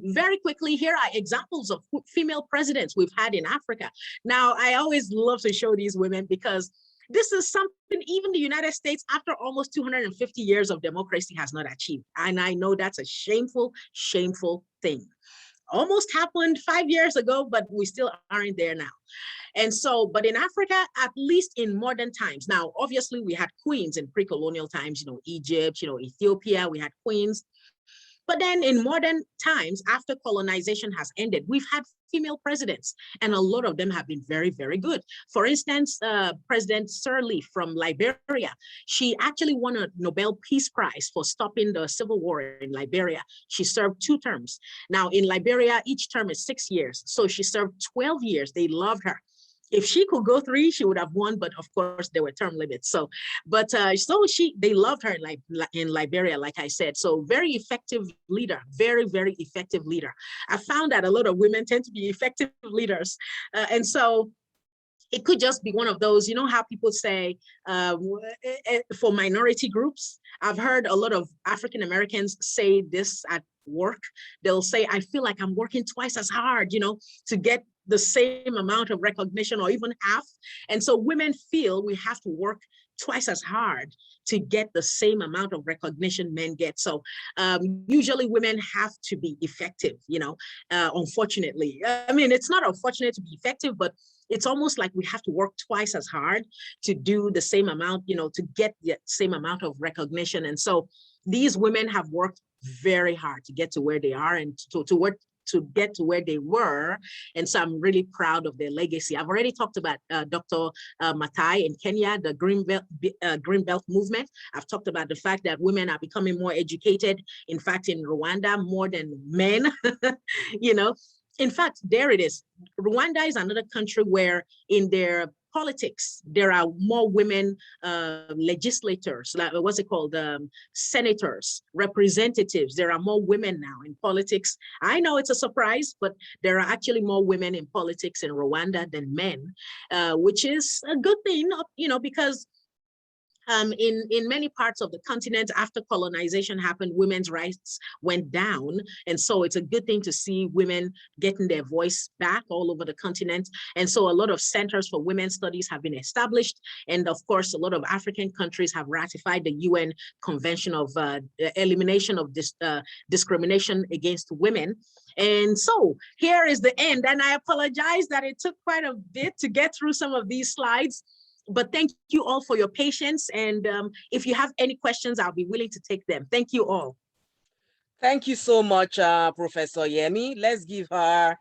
very quickly, here are examples of female presidents we've had in Africa. Now, I always love to show these women because this is something even the United States, after almost 250 years of democracy, has not achieved. And I know that's a shameful, shameful thing. Almost happened 5 years ago, but we still aren't there now. And so, but in Africa, at least in modern times, now, obviously we had queens in pre-colonial times, Egypt, Ethiopia, we had queens. But then in modern times, after colonization has ended, we've had female presidents, and a lot of them have been very, very good. For instance, President Sirleaf from Liberia, she actually won a Nobel Peace Prize for stopping the civil war in Liberia. She served 2 terms. Now in Liberia, each term is 6 years. So she served 12 years. They loved her. If she could go 3, she would have won, but of course there were term limits. So, but they loved her in Liberia, like I said. So very effective leader, very, very effective leader. I found that a lot of women tend to be effective leaders. And so it could just be one of those, you know how people say for minority groups, I've heard a lot of African Americans say this at work. They'll say, I feel like I'm working twice as hard, to get the same amount of recognition or even half. And so women feel we have to work twice as hard to get the same amount of recognition men get. So usually women have to be effective, unfortunately. I mean, it's not unfortunate to be effective, but it's almost like we have to work twice as hard to do the same amount, to get the same amount of recognition. And so these women have worked very hard to get to where they are and to get to where they were. And so I'm really proud of their legacy. I've already talked about Dr. Matai in Kenya, the Green Belt movement. I've talked about the fact that women are becoming more educated. In fact, in Rwanda, more than men, In fact, there it is. Rwanda is another country where in their politics, there are more women legislators, like what's it called, senators, representatives. There are more women now in politics. I know it's a surprise, but there are actually more women in politics in Rwanda than men, which is a good thing, because in many parts of the continent after colonization happened, women's rights went down. And so it's a good thing to see women getting their voice back all over the continent. And so a lot of centers for women's studies have been established. And of course, a lot of African countries have ratified the UN Convention of Elimination of Discrimination Against Women. And so here is the end. And I apologize that it took quite a bit to get through some of these slides. But thank you all for your patience. And if you have any questions, I'll be willing to take them. Thank you all. Thank you so much, Professor Yemi. Let's give her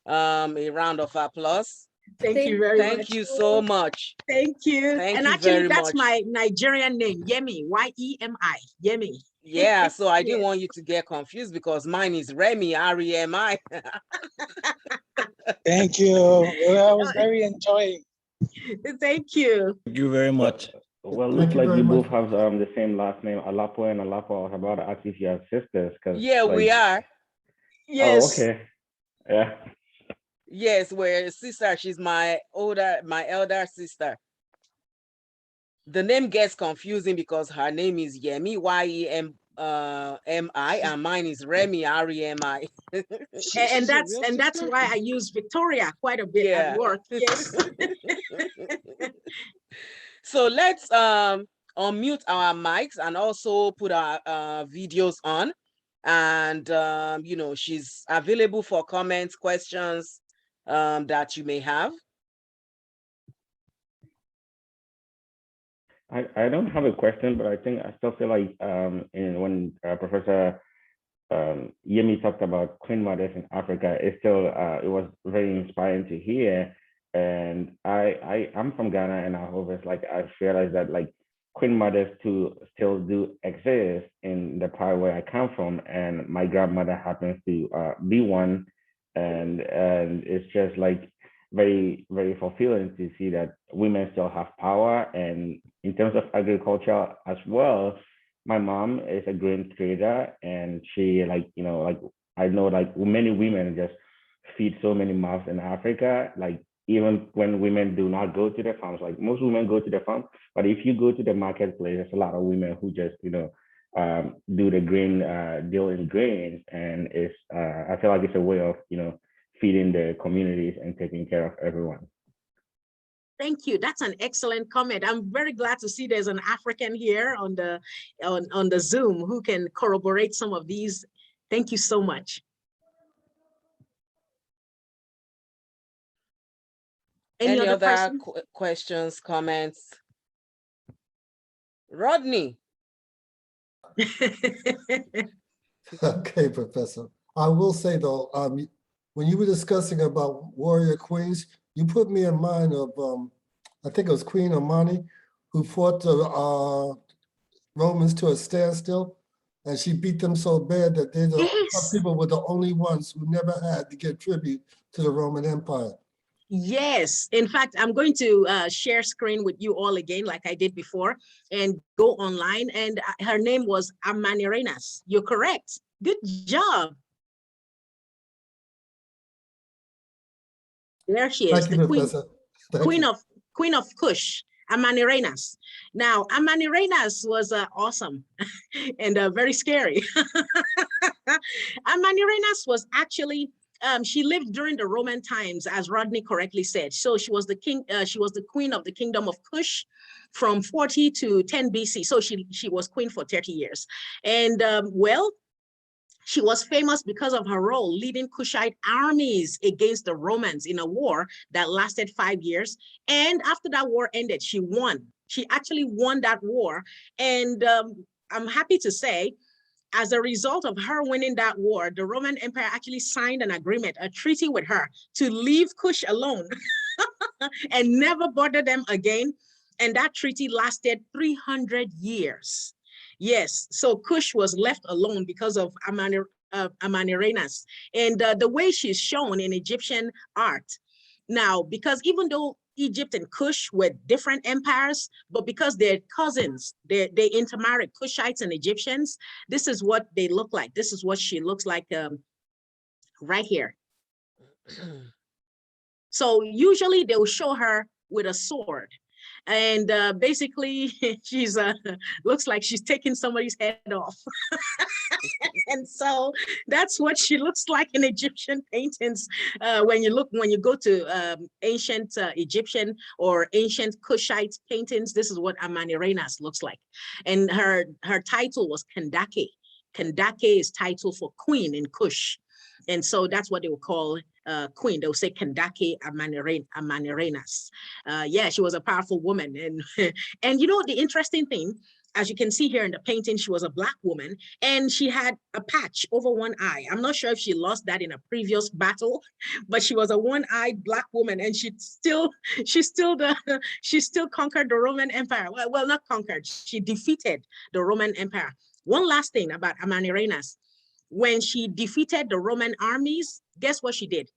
a round of applause. Thank you very much. Thank you so much. Thank you. Thank and you actually, very that's much. my Nigerian name, Yemi, Y-E-M-I, Yemi. Yeah, so I didn't want you to get confused because mine is Remi, R-E-M-I. Thank you. Well, I was very enjoying. Thank you. Thank you very much. Well, looks like you both have the same last name, Alapo and Alapo. I was about to ask if you are sisters, because yeah, we are. Yes. Oh, okay. Yeah. Yes, we're sister. She's my elder sister. The name gets confusing because her name is Yemi, Y-E-M-I, and mine is Remi, R-E-M-I. and that's why I use Victoria quite a bit at work. Yes. So let's unmute our mics and also put our videos on. And she's available for comments, questions that you may have. I don't have a question, but I think I still feel like when Professor Yemi talked about Queen Mothers in Africa, it was very inspiring to hear. And I'm from Ghana, and I realized that like Queen Mothers still do exist in the part where I come from, and my grandmother happens to be one, and it's just like very, very fulfilling to see that women still have power. And in terms of agriculture as well, my mom is a grain trader, and she I know like many women just feed so many mouths in Africa. Like even when women do not go to the farms, like most women go to the farm, but if you go to the marketplace, there's a lot of women who just do the grain deal in grains, and it's I feel like it's a way of feeding the communities and taking care of everyone. Thank you. That's an excellent comment. I'm very glad to see there's an African here on the Zoom who can corroborate some of these. Thank you so much. Any other questions, comments? Rodney. Okay, Professor. I will say though, when you were discussing about warrior queens, you put me in mind of, I think it was Queen Amani, who fought the Romans to a standstill, and she beat them so bad that some people were the only ones who never had to give tribute to the Roman Empire. Yes, in fact, I'm going to share screen with you all again, like I did before, and go online. And her name was Amanirenas. You're correct. Good job. There she is, Thank you, the queen, Professor. Thank you. Queen of Kush, Amanirenas. Now, Amanirenas was awesome and very scary. Amanirenas was actually she lived during the Roman times, as Rodney correctly said. So she was the king. She was the queen of the kingdom of Kush, from 40 to 10 BC. So she was queen for 30 years, and well, she was famous because of her role leading Kushite armies against the Romans in a war that lasted 5 years. And after that war ended, she won. She actually won that war, and I'm happy to say, as a result of her winning that war, the Roman Empire actually signed an agreement, a treaty with her, to leave Kush alone and never bother them again. And that treaty lasted 300 years. Yes, so Kush was left alone because of Amanirenas. And the way she's shown in Egyptian art. Now, because even though Egypt and Kush were different empires, but because they're cousins, they intermarried, Kushites and Egyptians, this is what they look like. This is what she looks like right here. So usually they will show her with a sword. And basically, she's looks like she's taking somebody's head off. And so that's what she looks like in Egyptian paintings. When you go to ancient Egyptian or ancient Kushite paintings, this is what Amanirenas looks like. And her title was Kandake. Kandake is title for queen in Kush. And so that's what they will call queen. They'll say Kandake Amanirenas. Yeah, she was a powerful woman. And, and you know, the interesting thing, as you can see here in the painting, she was a Black woman and she had a patch over one eye. I'm not sure if she lost that in a previous battle, but she was a one-eyed Black woman, and she still conquered the Roman Empire. Well, not conquered, she defeated the Roman Empire. One last thing about Amanirenas. When she defeated the Roman armies, guess what she did?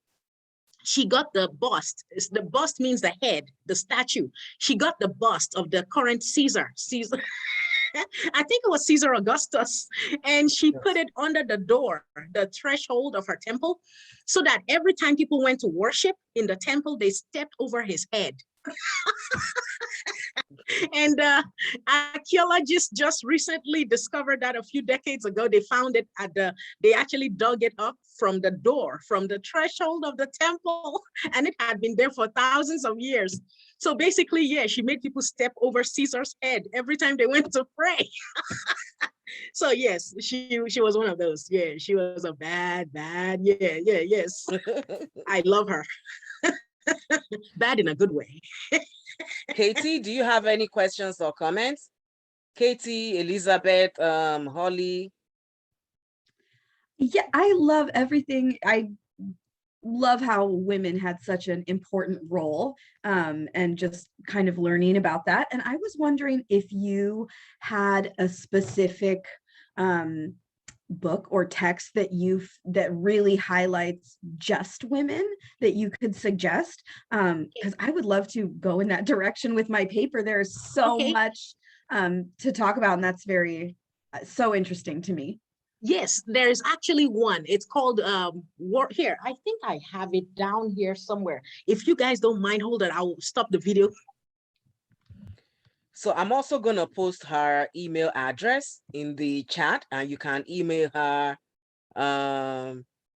She got the bust. The bust means the head, the statue. She got the bust of the current Caesar. I think it was Caesar Augustus. And she put it under the door, the threshold of her temple, so that every time people went to worship in the temple, they stepped over his head. And archaeologists just recently discovered that a few decades ago. They found it they actually dug it up from the door, from the threshold of the temple, and it had been there for thousands of years. So basically, yeah, she made people step over Caesar's head every time they went to pray. So yes, she was one of those. Yeah, she was a bad, yes. I love her. Bad in a good way. Katie, do you have any questions or comments? Katie, Elizabeth, Holly. Yeah, I love everything. I love how women had such an important role, and just kind of learning about that. And I was wondering if you had a specific book or text that really highlights just women that you could suggest, because I would love to go in that direction with my paper. There's so much to talk about, and that's very so interesting to me. Yes, there's actually one. It's called here. I think I have it down here somewhere. If you guys don't mind, hold on, I'll stop the video. So I'm also going to post her email address in the chat, and you can email her,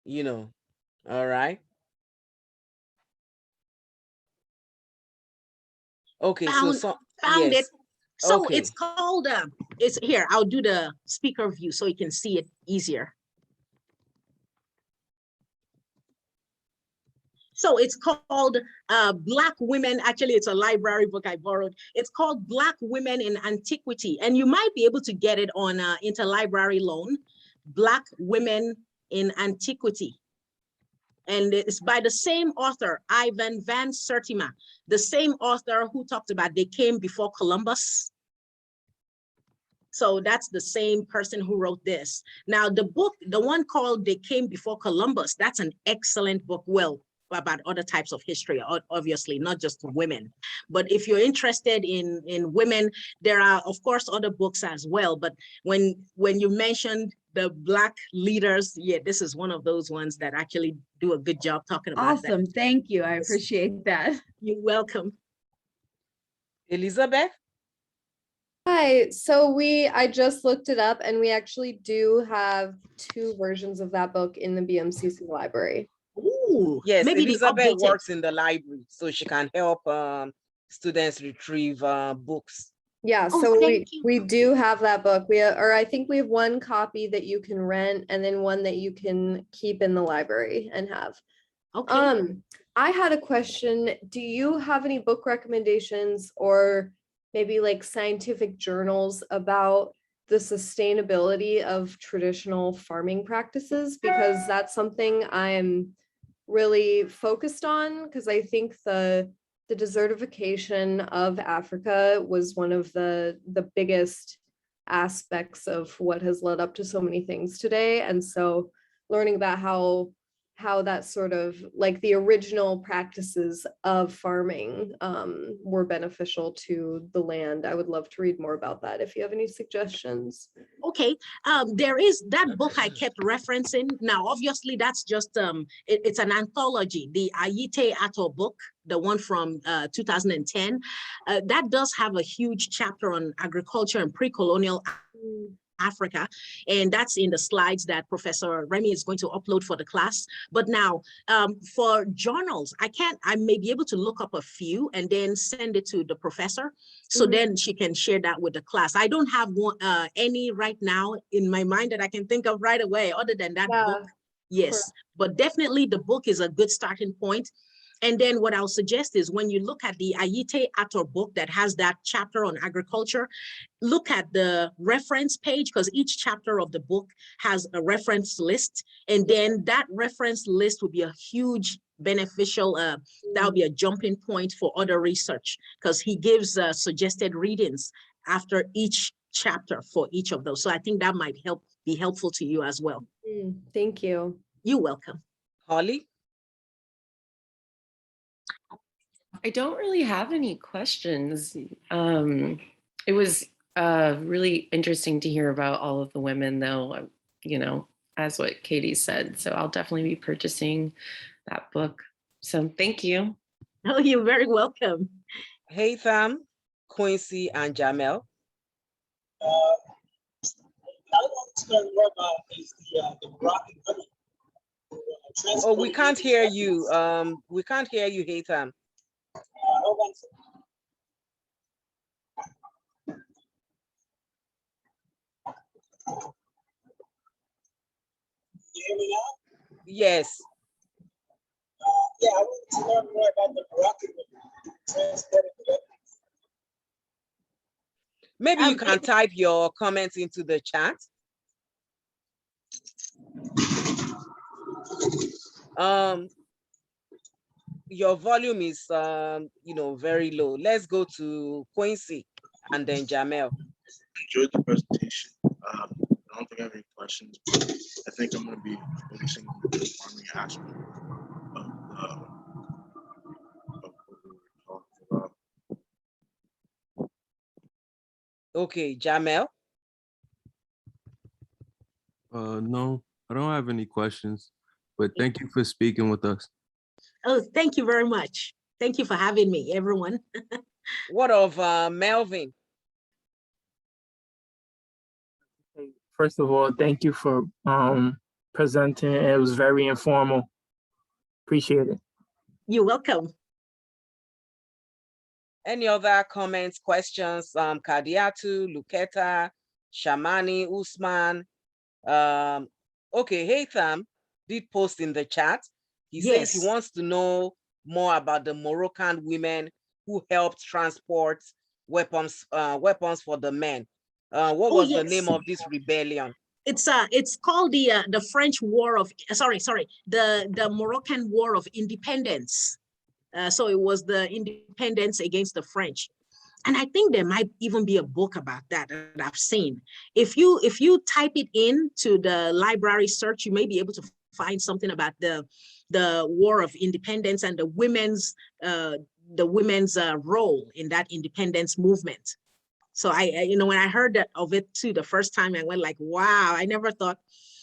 you know, all right. Okay, found yes. it. So okay. It's called, it's here. I'll do the speaker view so you can see it easier. So it's called Black Women. Actually, it's a library book I borrowed. It's called Black Women in Antiquity. And you might be able to get it on interlibrary loan. Black Women in Antiquity. And it's by the same author, Ivan Van Sertima, the same author who talked about They Came Before Columbus. So that's the same person who wrote this. Now the book, the one called They Came Before Columbus, that's an excellent book. Well, about other types of history, obviously, not just women. But if you're interested in women, there are, of course, other books as well. But when you mentioned the Black leaders, yeah, this is one of those ones that actually do a good job talking about that. Awesome. Thank you. I appreciate that. You're welcome. Elizabeth? Hi, so I just looked it up and we actually do have 2 versions of that book in the BMCC library. Ooh, Yes, maybe Elizabeth works in the library, so she can help students retrieve books. Yeah, Oh, so thank you. we do have that book. Or I think we have 1 copy that you can rent and then 1 that you can keep in the library and have. Okay. I had a question. Do you have any book recommendations or maybe like scientific journals about the sustainability of traditional farming practices? Because that's something I'm really focused on, because I think the desertification of Africa was one of the biggest aspects of what has led up to so many things today. And so learning about how that sort of like the original practices of farming were beneficial to the land. I would love to read more about that if you have any suggestions. Okay, there is that book I kept referencing. Now, obviously, that's just it's an anthology, the Ayite Ato book, the one from 2010. That does have a huge chapter on agriculture and pre-colonial Africa, and that's in the slides that Professor Remy is going to upload for the class. But now, for journals, I may be able to look up a few and then send it to the professor, so then she can share that with the class. I don't have any right now in my mind that I can think of right away, other than that book. Yes, but definitely the book is a good starting point. And then what I'll suggest is when you look at the Ayite Ato book that has that chapter on agriculture, look at the reference page, because each chapter of the book has a reference list. And then that reference list would be a huge beneficial, that would be a jumping point for other research, because he gives suggested readings after each chapter for each of those. So I think that might be helpful to you as well. Thank you. You're welcome. Holly? I don't really have any questions. It was really interesting to hear about all of the women, though, you know, as what Katie said. So I'll definitely be purchasing that book. So thank you. Oh, you're very welcome. Hey, Tham, Quincy, and Jamel. I want to learn more about is the Moroccan women. Oh, we can't hear you. We can't hear you, Hey, Tham. Hold on a second. You hear me now? Yes. Yeah, I want to learn more about the Moroccan women transporting the weapons. Maybe you can type your comments into the chat. Your volume is very low. Let's go to Quincy and then Jamel. Enjoyed the presentation. I don't think I have any questions, but I think I'm going to be focusing on the farming aspect of what we were talking about. Okay, Jamel. No, I don't have any questions, but thank you for speaking with us. Oh, thank you very much. Thank you for having me, everyone. What of Melvin? First of all, thank you for presenting. It was very informal. Appreciate it. You're welcome. Any other comments, questions? Kadiatu, Luketa, Shamani, Usman. Okay, Haytham did post in the chat. He says he wants to know more about the Moroccan women who helped transport weapons for the men. What was the name of this rebellion? It's called the French War of the Moroccan War of Independence. So it was the independence against the French. And I think there might even be a book about that I've seen. If you type it into the library search, you may be able to find something about the War of Independence and the women's role in that independence movement. So I when I heard that of it too, the first time I went like, wow, I never thought,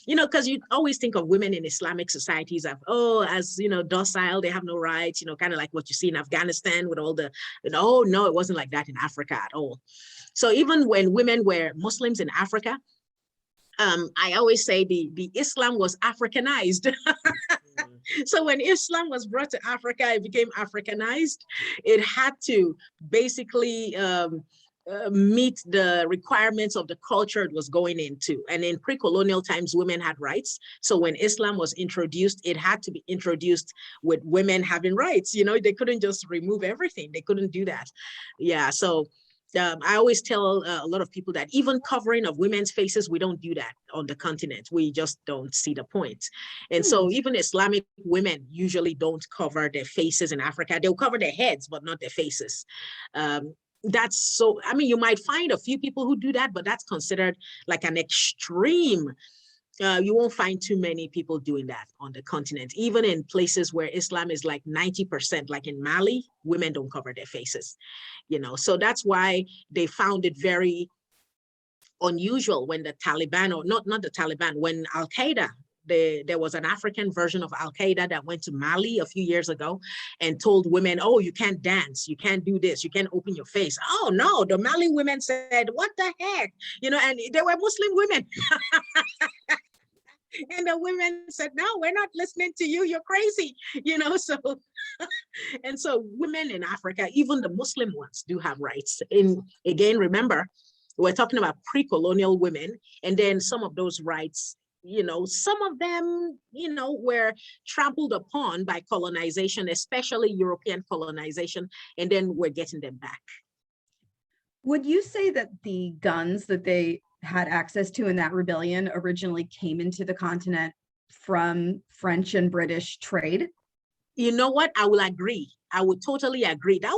because you always think of women in Islamic societies as docile, they have no rights, kind of like what you see in Afghanistan with all the, no, it wasn't like that in Africa at all. So even when women were Muslims in Africa, I always say the Islam was Africanized. So when Islam was brought to Africa, it became Africanized. It had to basically meet the requirements of the culture it was going into. And in pre-colonial times, women had rights. So when Islam was introduced, it had to be introduced with women having rights. They couldn't just remove everything. They couldn't do that. Yeah, so I always tell a lot of people that even covering of women's faces, we don't do that on the continent. We just don't see the point. And so even Islamic women usually don't cover their faces in Africa. They'll cover their heads, but not their faces. That's so, you might find a few people who do that, but that's considered like an extreme. You won't find too many people doing that on the continent. Even in places where Islam is like 90%, like in Mali, women don't cover their faces, So that's why they found it very unusual when the Taliban, or not the Taliban, when Al-Qaeda, there was an African version of Al-Qaeda that went to Mali a few years ago and told women, oh, you can't dance, you can't do this, you can't open your face. Oh no, the Mali women said, what the heck? And they were Muslim women. And the women said, no, we're not listening to you, you're crazy, so. And so women in Africa, even the Muslim ones, do have rights. And again, remember, we're talking about pre-colonial women, and then some of those rights, some of them, were trampled upon by colonization, especially European colonization, and then we're getting them back. Would you say that the guns that they had access to in that rebellion originally came into the continent from French and British trade? You know what? I will agree. I would totally agree. That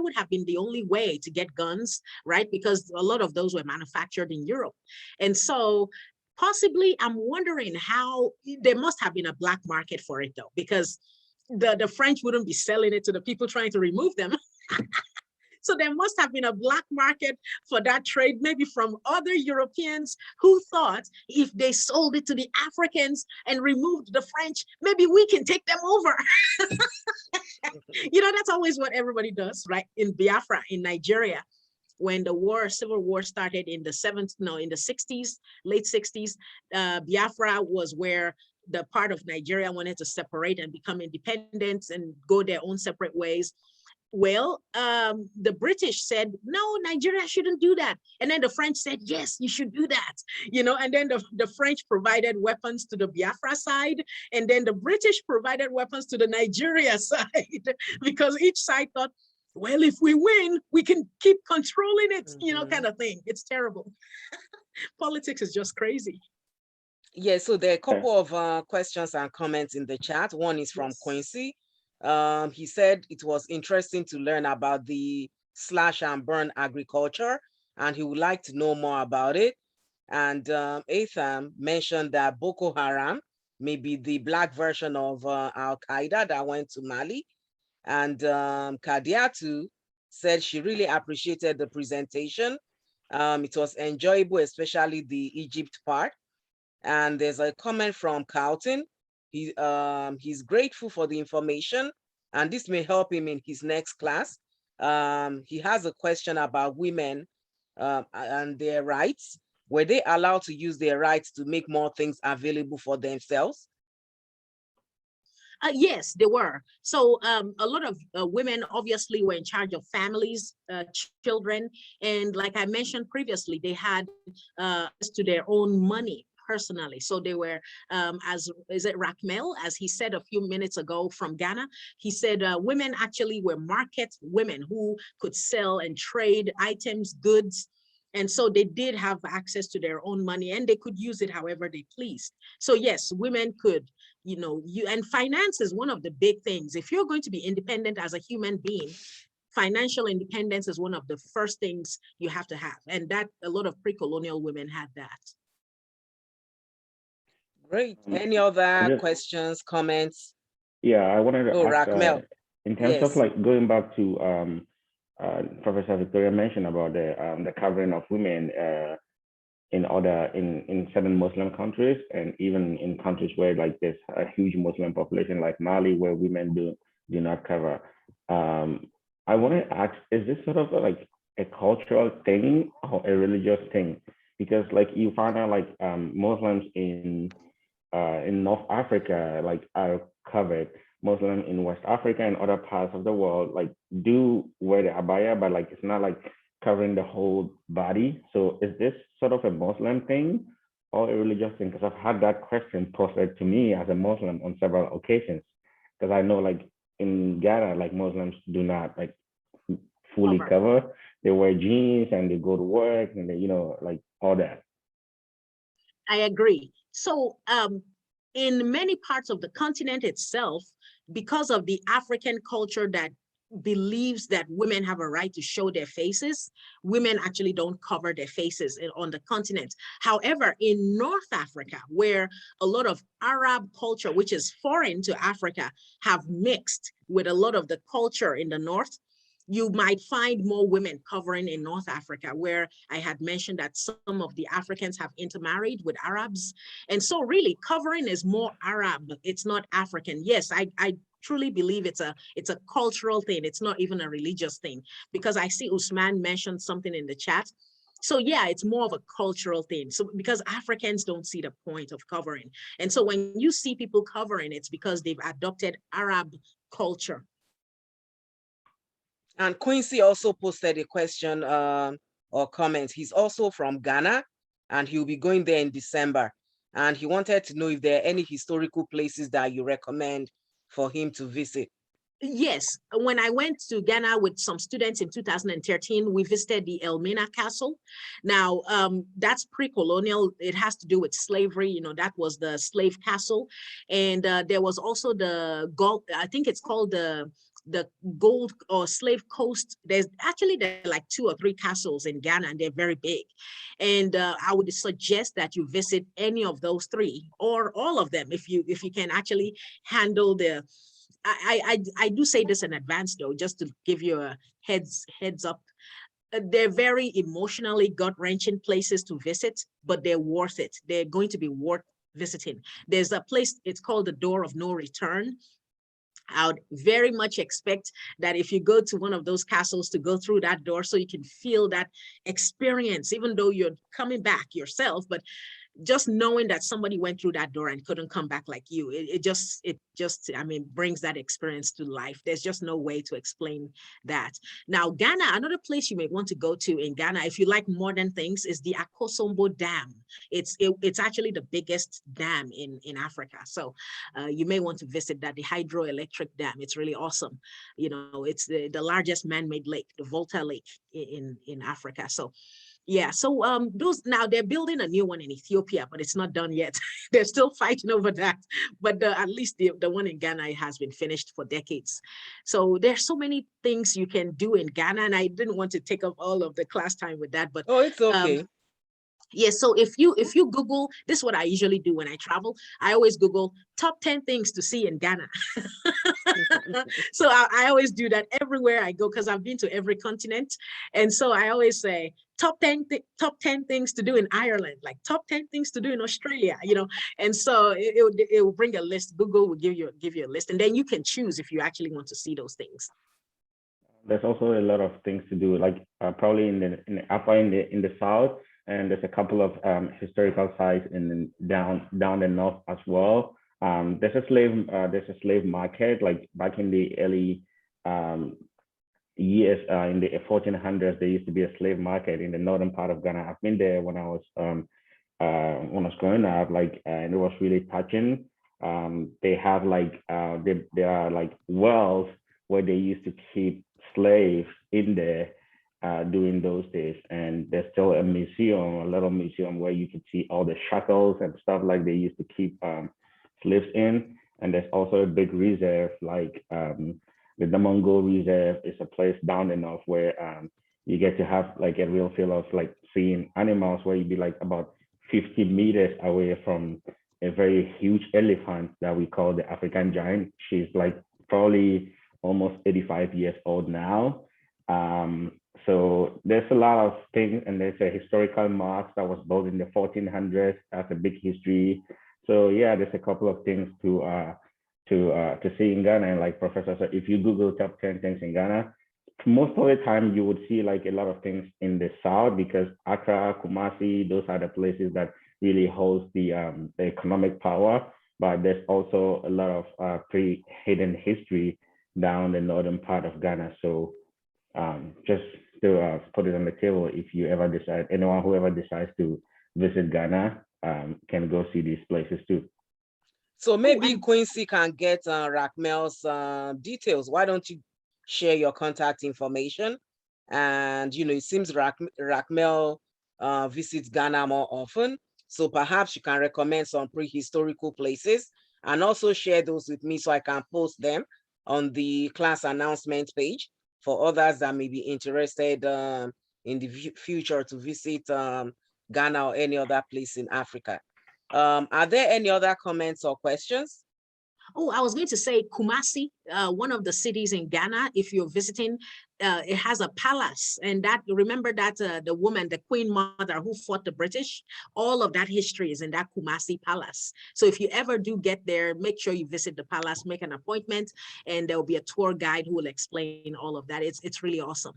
would have been the only way to get guns, right? Because a lot of those were manufactured in Europe. And so possibly, I'm wondering how there must have been a black market for it though, because the French wouldn't be selling it to the people trying to remove them. So there must have been a black market for that trade, maybe from other Europeans who thought if they sold it to the Africans and removed the French, maybe we can take them over. That's always what everybody does, right? In Biafra, in Nigeria, when the civil war started in the 60s, late 60s, Biafra was where the part of Nigeria wanted to separate and become independent and go their own separate ways. Well, the British said, no, Nigeria shouldn't do that. And then the French said, yes, you should do that. And then the French provided weapons to the Biafra side. And then the British provided weapons to the Nigeria side, because each side thought, well, if we win, we can keep controlling it, kind of thing. It's terrible. Politics is just crazy. Yeah, so there are a couple of questions and comments in the chat. One is from Quincy. He said it was interesting to learn about the slash and burn agriculture, and he would like to know more about it. And Atham mentioned that Boko Haram may be the black version of Al-Qaeda that went to Mali. And Kadiatu said she really appreciated the presentation. It was enjoyable, especially the Egypt part. And there's a comment from Carlton. He's grateful for the information, and this may help him in his next class. He has a question about women and their rights. Were they allowed to use their rights to make more things available for themselves? Yes, they were. So a lot of women obviously were in charge of families, children, and like I mentioned previously, they had to their own money personally. So they were, is it Rackmel, as he said a few minutes ago from Ghana, he said women actually were market women who could sell and trade items, goods, And so they did have access to their own money and they could use it however they pleased. So yes, women could, and finance is one of the big things. If you're going to be independent as a human being, financial independence is one of the first things you have to have. And that a lot of pre-colonial women had that. Great. Any other just, questions, comments? Yeah, I wanted to ask, Raquel. in terms of Yes. like going back to Professor Victoria mentioned about the covering of women in certain Muslim countries, and even in countries where like there's a huge Muslim population like Mali, where women do not cover. I want to ask, is this sort of like a cultural thing or a religious thing? Because like you find out like Muslims in North Africa like are covered. Muslims in West Africa and other parts of the world like do wear the abaya, but like it's not like covering the whole body. So is this sort of a Muslim thing or a religious thing? Because I've had that question posed to me as a Muslim on several occasions. Because I know like in Ghana, like Muslims do not like fully cover. They wear jeans and they go to work and they, like all that. I agree. So in many parts of the continent itself, because of the African culture that believes that women have a right to show their faces, women actually don't cover their faces on the continent. However, in North Africa, where a lot of Arab culture, which is foreign to Africa, have mixed with a lot of the culture in the North, you might find more women covering in North Africa, where I had mentioned that some of the Africans have intermarried with Arabs. And so really covering is more Arab, it's not African. Yes, I truly believe it's a cultural thing. It's not even a religious thing, because I see Usman mentioned something in the chat. So yeah, it's more of a cultural thing. So because Africans don't see the point of covering. And so when you see people covering, it's because they've adopted Arab culture. And Quincy also posted a question or comment. He's also from Ghana and he'll be going there in December. And he wanted to know if there are any historical places that you recommend for him to visit. Yes, when I went to Ghana with some students in 2013, we visited the Elmina Castle. Now, that's pre-colonial. It has to do with slavery. That was the slave castle. And there was also the gold, I think it's called the Gold or Slave Coast. There are like 2 or 3 castles in Ghana, and they're very big. And I would suggest that you visit any of those 3 or all of them if you can actually handle the. I do say this in advance though, just to give you a heads up. They're very emotionally gut-wrenching places to visit, but they're worth it. They're going to be worth visiting. There's a place, it's called the Door of No Return. I would very much expect that if you go to one of those castles, to go through that door so you can feel that experience, even though you're coming back yourself, but just knowing that somebody went through that door and couldn't come back like you, it just brings that experience to life. There's just no way to explain that. Now, Ghana, another place you may want to go to in Ghana, if you like modern things, is the Akosombo Dam. It's actually the biggest dam in Africa. So you may want to visit that, the hydroelectric dam. It's really awesome. It's the largest man-made lake, the Volta Lake in Africa. So yeah, so those, now they're building a new one in Ethiopia, but it's not done yet. They're still fighting over that. But at least the one in Ghana has been finished for decades. So there's so many things you can do in Ghana, and I didn't want to take up all of the class time with that. But oh, it's okay. Yes, so if you Google, this is what I usually do when I travel. I always Google top 10 things to see in Ghana. So I always do that everywhere I go, because I've been to every continent. And so I always say top 10 things to do in Ireland, like top 10 things to do in Australia, And so it will bring a list. Google will give you a list, and then you can choose if you actually want to see those things. There's also a lot of things to do, like probably in the south. And there's a couple of historical sites down the north as well. There's a slave market, like back in the early years, in the 1400s, there used to be a slave market in the northern part of Ghana. I've been there when I was growing up, and it was really touching. They have there are like wells where they used to keep slaves in there. during those days. And there's still a museum, a little museum where you can see all the shackles and stuff like they used to keep slaves in. And there's also a big reserve, like the Damongo Reserve is a place down the north where you get to have like a real feel of like seeing animals, where you'd be like about 50 meters away from a very huge elephant that we call the African giant. She's like probably almost 85 years old now. So there's a lot of things, and there's a historical mosque that was built in the 1400s. That's a big history. So yeah, there's a couple of things to see in Ghana. And like Professor said, if you Google top 10 things in Ghana, most of the time you would see like a lot of things in the south, because Accra, Kumasi, those are the places that really host the economic power. But there's also a lot of hidden history down the northern part of Ghana. So just to put it on the table, if you ever decide, anyone who ever decides to visit Ghana can go see these places too. So maybe Quincy can get Raquel's details. Why don't you share your contact information? And it seems Raquel visits Ghana more often, so perhaps you can recommend some prehistorical places and also share those with me so I can post them on the class announcement page for others that may be interested in the future to visit Ghana or any other place in Africa. Are there any other comments or questions? Oh, I was going to say Kumasi, one of the cities in Ghana, if you're visiting, it has a palace. And that, remember that the woman, the Queen Mother who fought the British, all of that history is in that Kumasi palace. So if you ever do get there, make sure you visit the palace, make an appointment, and there'll be a tour guide who will explain all of that. It's really awesome.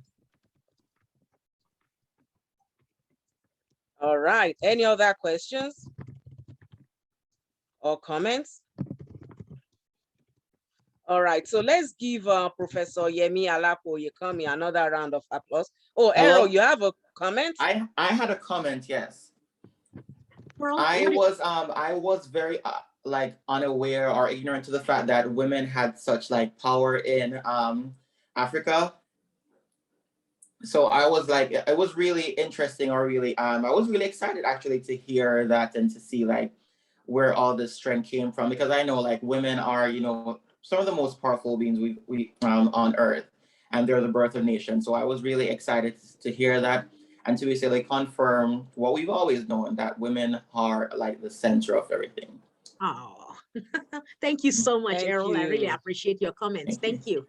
All right, any other questions or comments? All right, so let's give Professor Yemi Alapo Yekami another round of applause. Oh, Errol, you have a comment? I had a comment, yes. I was very like unaware or ignorant to the fact that women had such like power in Africa. So I was like, it was really interesting, or really I was really excited actually to hear that and to see like where all this strength came from, because I know like women are, some of the most powerful beings we on earth, and they're the birth of nations. So I was really excited to hear that, and to basically confirm what we've always known, that women are like the center of everything. Oh, thank you so much, Errol. I really appreciate your comments. Thank you.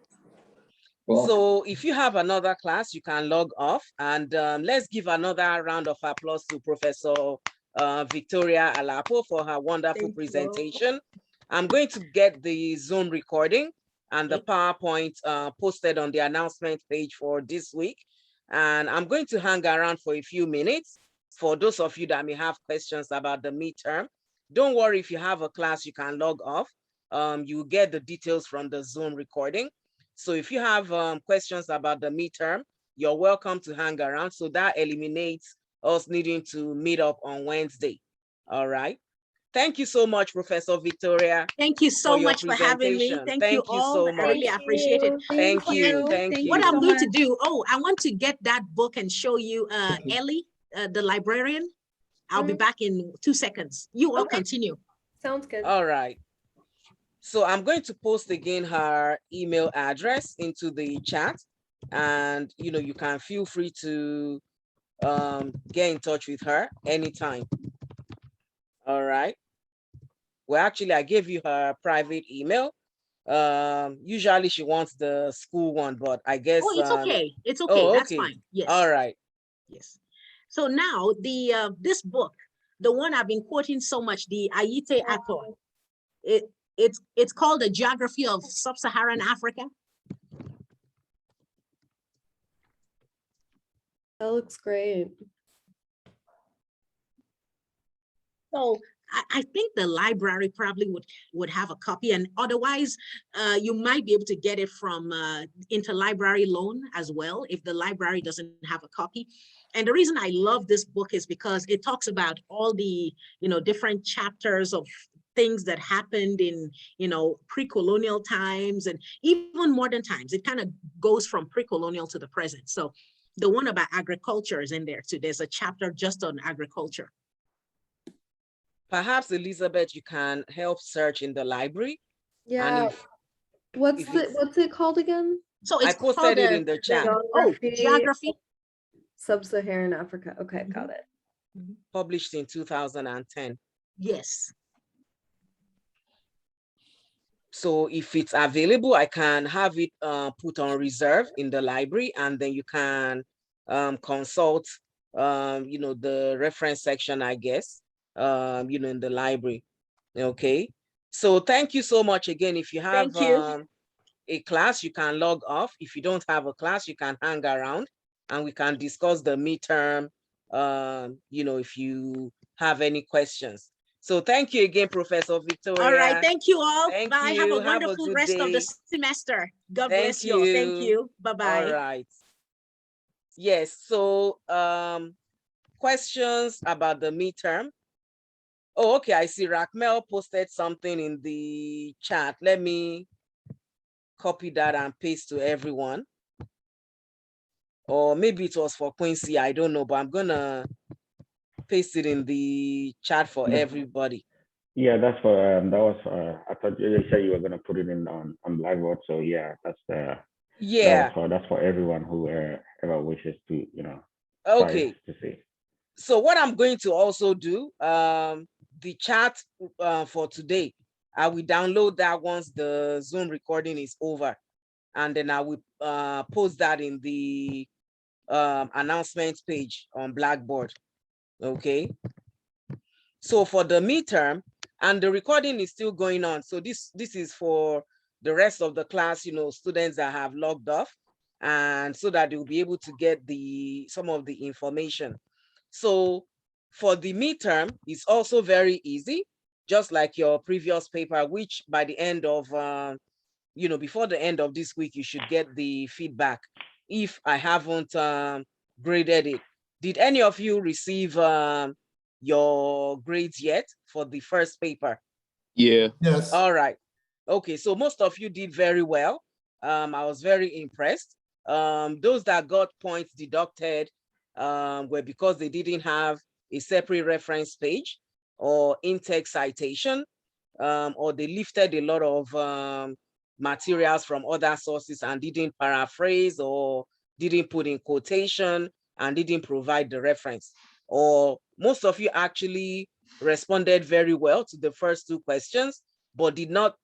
So if you have another class, you can log off, and let's give another round of applause to Professor Victoria Alapo for her wonderful presentation. I'm going to get the Zoom recording and the PowerPoint posted on the announcement page for this week. And I'm going to hang around for a few minutes for those of you that may have questions about the midterm. Don't worry, if you have a class, you can log off. You get the details from the Zoom recording. So if you have questions about the midterm, you're welcome to hang around. So that eliminates us needing to meet up on Wednesday. All right. Thank you so much, Professor Victoria. Thank you so much for having me. Thank you all. So much. I really appreciate it. Thank you. What I'm going to do, I want to get that book and show you Ellie, the librarian. I'll be back in 2 seconds. You all continue. Sounds good. All right. So I'm going to post again her email address into the chat, and you can feel free to get in touch with her anytime. All right. Well, actually, I gave you her private email. Usually she wants the school one, but I guess. Oh, it's okay. It's okay. Oh, That's okay. fine. Yes. All right. Yes. So now this book, the one I've been quoting so much, the Ayite Atoll, it's called The Geography of Sub-Saharan Africa. That looks great. So I think the library probably would have a copy, and otherwise you might be able to get it from interlibrary loan as well if the library doesn't have a copy. And the reason I love this book is because it talks about all the different chapters of things that happened in pre-colonial times and even modern times. It kind of goes from pre-colonial to the present. So The one about agriculture is in there too. There's a chapter just on agriculture. Perhaps, Elizabeth, you can help search in the library. Yeah. And What's it called again? So I it's posted called it in the chat. geography. Sub-Saharan Africa. Okay, got it. Published in 2010. Yes. So if it's available, I can have it put on reserve in the library, and then you can consult, the reference section, I guess, in the library. Okay. So thank you so much again. If you have a class, you can log off. If you don't have a class, you can hang around and we can discuss the midterm, if you have any questions. So thank you again, Professor Victoria. All right, thank you all. Thank Bye. you. Have a wonderful good rest of the day. semester. God bless you all. Thank you. Bye-bye. All right. Yes, so questions about the midterm. Oh, okay, I see Raquel posted something in the chat. Let me copy that and paste to everyone. Or maybe it was for Quincy, I don't know, but I'm gonna paste it in the chat for everybody. Yeah, that's for that was I thought you said you were gonna put it in on Blackboard. So yeah, that's that's for everyone who ever wishes to, Okay. To see. So what I'm going to also do, the chat for today, I will download that once the Zoom recording is over, and then I will post that in the announcement page on Blackboard. Okay. So for the midterm, and the recording is still going on. So this is for the rest of the class, students that have logged off, and so that they'll be able to get some of the information. So for the midterm, it's also very easy, just like your previous paper, which by the end of, before the end of this week, you should get the feedback. If I haven't graded it, did any of you receive your grades yet for the first paper? Yeah. Yes. All right. Okay, so most of you did very well. I was very impressed. Those that got points deducted were because they didn't have a separate reference page or in-text citation, or they lifted a lot of materials from other sources and didn't paraphrase or didn't put in quotation and didn't provide the reference. Or most of you actually responded very well to the first two questions, but did not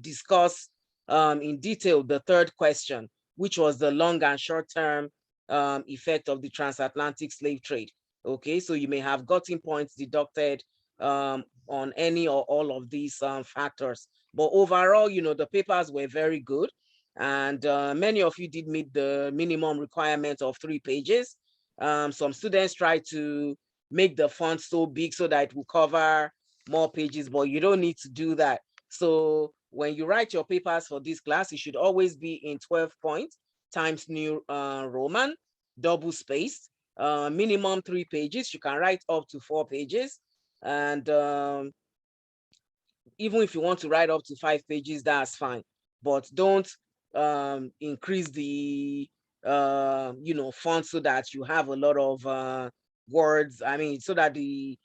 discuss in detail the third question, which was the long and short-term effect of the transatlantic slave trade. Okay, so you may have gotten points deducted on any or all of these factors. But overall, the papers were very good. And many of you did meet the minimum requirement of 3 pages. Some students tried to make the font so big so that it will cover more pages, but you don't need to do that. So when you write your papers for this class, it should always be in 12 points Times New Roman, double spaced, minimum 3 pages. You can write up to 4 pages. And even if you want to write up to 5 pages, that's fine. But don't increase the font so that you have a lot of words. I mean, so that the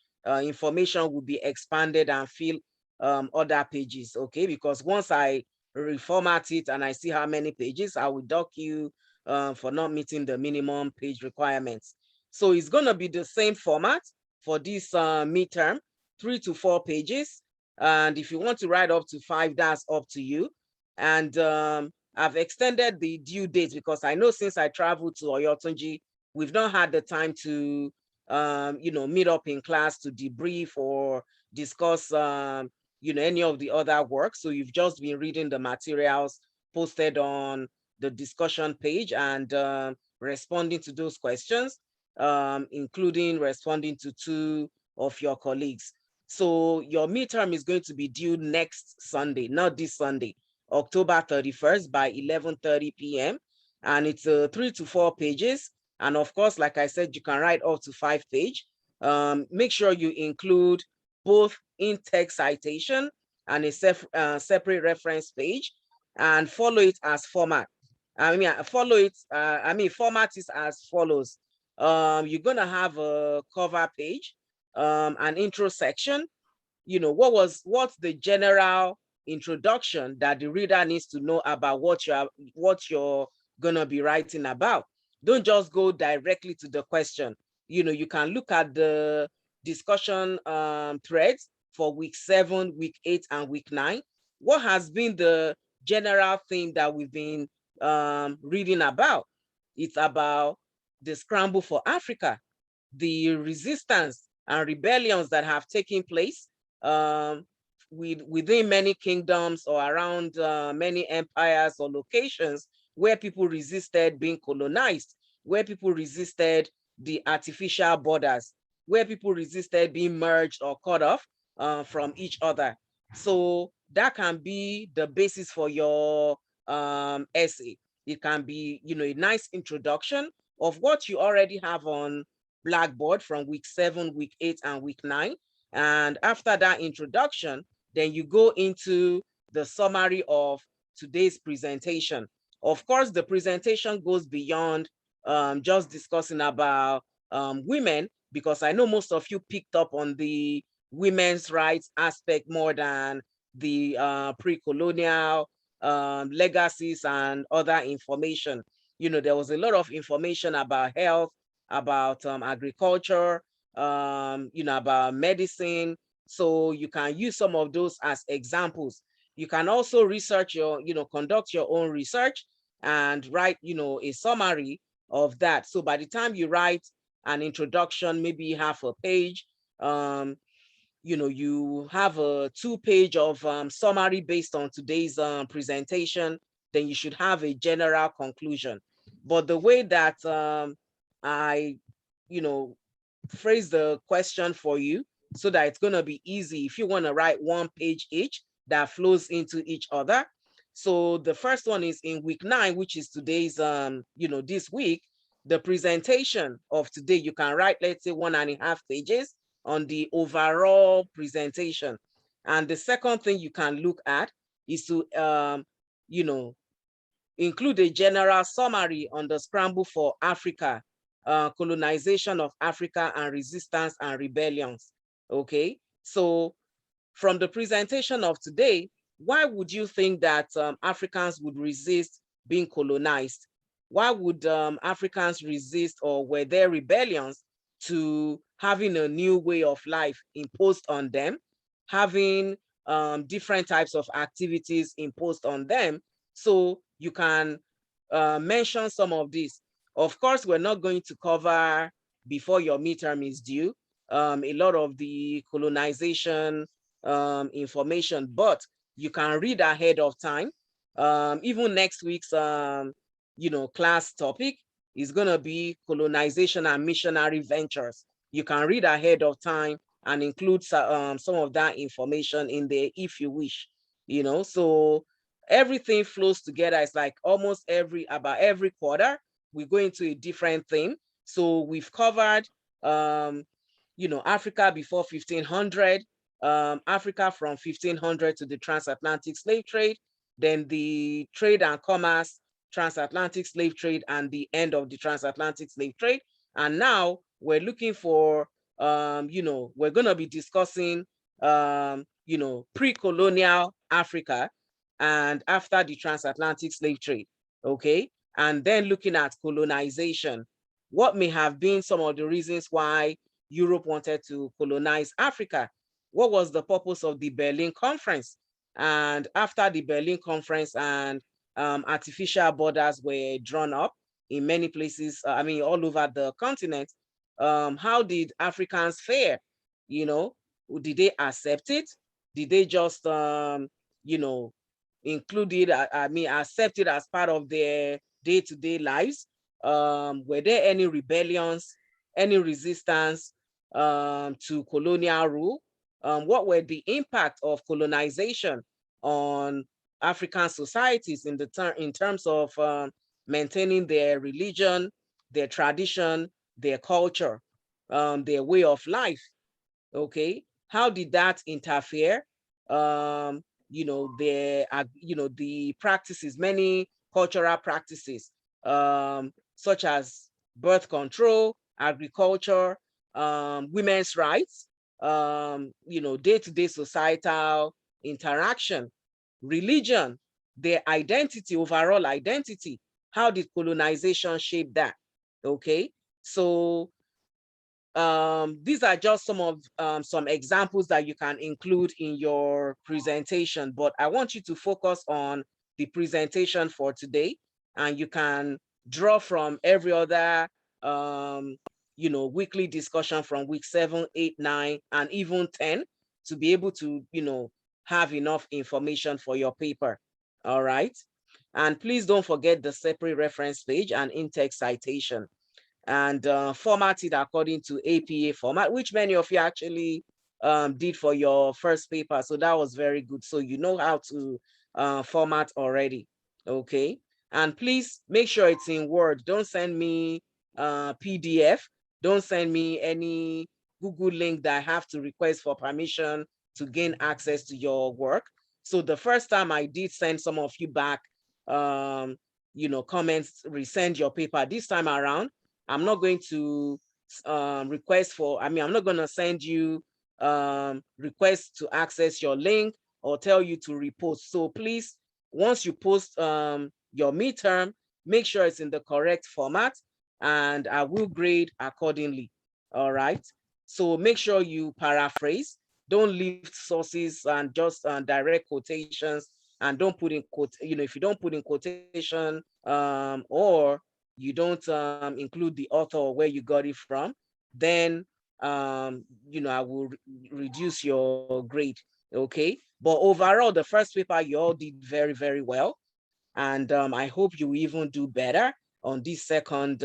information will be expanded and fill other pages. Okay, because once I reformat it and I see how many pages, I will dock you for not meeting the minimum page requirements. So it's going to be the same format for this midterm, 3 to 4 pages. And if you want to write up to 5, that's up to you. And I've extended the due date because I know since I traveled to Oyotunji, we've not had the time to, meet up in class to debrief or discuss, any of the other work. So you've just been reading the materials posted on the discussion page and responding to those questions, including responding to 2 of your colleagues. So your midterm is going to be due next Sunday, not this Sunday, October 31st by 11:30 p.m. And it's 3 to 4 pages. And of course, like I said, you can write up to 5 pages. Make sure you include both in-text citation and a separate reference page, and follow it as format. follow it. Format is as follows. You're gonna have a cover page, an intro section. What's the general introduction that the reader needs to know about what you're gonna be writing about. Don't just go directly to the question. You can look at the discussion threads for week 7, week 8, and week 9. What has been the general theme that we've been reading about? It's about the scramble for Africa, the resistance and rebellions that have taken place within many kingdoms or around many empires or locations where people resisted being colonized, where people resisted the artificial borders, where people resisted being merged or cut off from each other. So that can be the basis for your essay. It can be, a nice introduction of what you already have on Blackboard from week 7, week 8, and week 9. And after that introduction, then you go into the summary of today's presentation. Of course, the presentation goes beyond just discussing about women, because I know most of you picked up on the women's rights aspect more than the pre-colonial legacies and other information. There was a lot of information about health, about agriculture, about medicine. So you can use some of those as examples. You can also research conduct your own research and write, a summary of that. So by the time you write an introduction, maybe half a page, you have a 2-page of summary based on today's presentation, then you should have a general conclusion. But the way that I, phrase the question for you so that it's going to be easy if you want to write 1 page each that flows into each other. So the first one is in week 9, which is today's, this week, the presentation of today, you can write, let's say 1.5 pages on the overall presentation. And the second thing you can look at is to, include a general summary on the scramble for Africa, colonization of Africa and resistance and rebellions. Okay, so from the presentation of today, why would you think that Africans would resist being colonized? Why would Africans resist, or were there rebellions to having a new way of life imposed on them, having different types of activities imposed on them? So you can mention some of these. Of course, we're not going to cover before your midterm is due a lot of the colonization information, but you can read ahead of time. Even next week's class topic is going to be colonization and missionary ventures. You can read ahead of time and include some of that information in there if you wish. So everything flows together. It's like almost about every quarter we go into a different theme. So we've covered Africa before 1500, Africa from 1500 to the transatlantic slave trade, then the trade and commerce, transatlantic slave trade, and the end of the transatlantic slave trade. And now we're looking for, we're going to be discussing, pre-colonial Africa and after the transatlantic slave trade, okay? And then looking at colonization. What may have been some of the reasons why Europe wanted to colonize Africa? What was the purpose of the Berlin Conference? And after the Berlin Conference and artificial borders were drawn up in many places, all over the continent, how did Africans fare? Did they accept it? Did they just, include it, accept it as part of their day-to-day lives? Were there any rebellions, any resistance to colonial rule? What were the impact of colonization on African societies in terms of maintaining their religion, their tradition, their culture, their way of life? Okay, how did that interfere? The practices, many cultural practices, such as birth control, agriculture, women's rights, day-to-day societal interaction, religion, their identity, overall identity. How did colonization shape that? Okay, so these are just some of some examples that you can include in your presentation, but I want you to focus on the presentation for today, and you can draw from every other weekly discussion from week 7, 8, 9, and even 10 to be able to have enough information for your paper. All right, and please don't forget the separate reference page and in-text citation, and format it according to APA format, which many of you actually did for your first paper. So that was very good. So you know how to format already. Okay. And please make sure it's in Word. Don't send me PDF. Don't send me any Google link that I have to request for permission to gain access to your work. So the first time I did send some of you back, comments, resend your paper. This time around, I'm not going to request for, I'm not going to send you request to access your link or tell you to repost. So please, once you post your midterm, make sure it's in the correct format and I will grade accordingly. All right. So make sure you paraphrase. Don't leave sources and just direct quotations, and don't put in quote, if you don't put in quotation or you don't include the author or where you got it from, then I will reduce your grade. Okay, but overall, the first paper you all did very, very well, and I hope you even do better on this second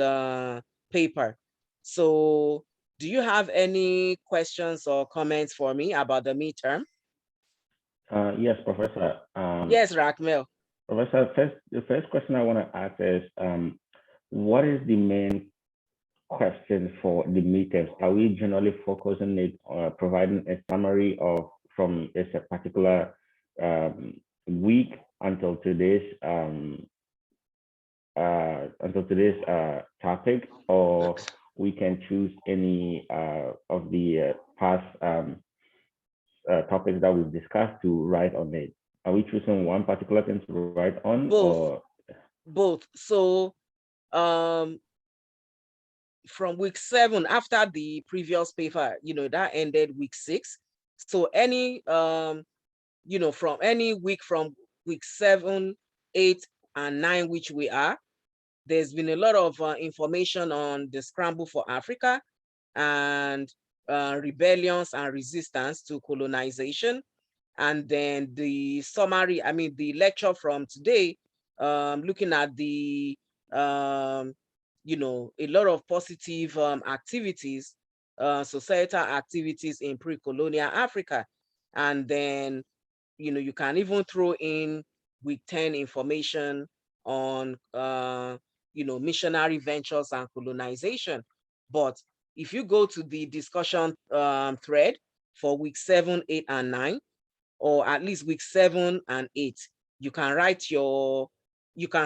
paper. So, do you have any questions or comments for me about the midterm? Yes, Professor. Yes, Raquel. Professor, the first question I want to ask is, what is the main question for the midterms? Are we generally focusing it on providing a summary of from a particular week until today's topic, or we can choose any of the past topics that we've discussed to write on it? Are we choosing one particular thing to write on? Both. Or both. So from week 7, after the previous paper, that ended week 6. So any from any week from week 7, 8, and 9, which we are, there's been a lot of information on the scramble for Africa and rebellions and resistance to colonization. And then the summary, the lecture from today, looking at the, a lot of positive activities, societal activities in pre-colonial Africa. And then, you can even throw in week 10 information on, missionary ventures and colonization. But if you go to the discussion thread for week 7, 8, and 9, or at least week 7 and 8, you can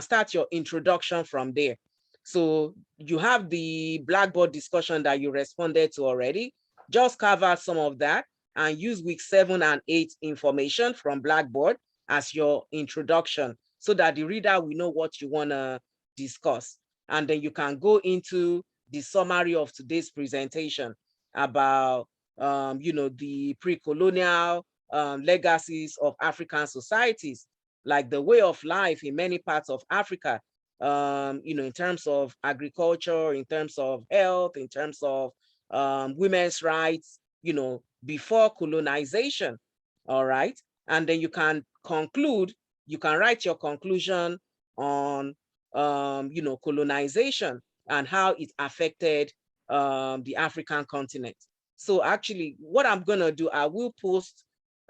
start your introduction from there. So you have the Blackboard discussion that you responded to already. Just cover some of that and use week 7 and 8 information from Blackboard as your introduction so that the reader will know what you want to discuss. And then you can go into the summary of today's presentation about, the pre-colonial legacies of African societies, like the way of life in many parts of Africa, in terms of agriculture, in terms of health, in terms of women's rights, before colonization. All right. And then you can conclude, you can write your conclusion on, colonization and how it affected the African continent. So actually, what I'm going to do, I will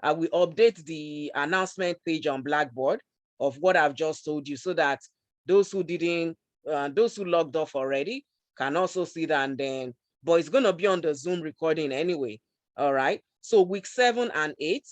update the announcement page on Blackboard of what I've just told you so that those who logged off already can also see that. And then, but it's going to be on the Zoom recording anyway. All right. So week 7 and 8,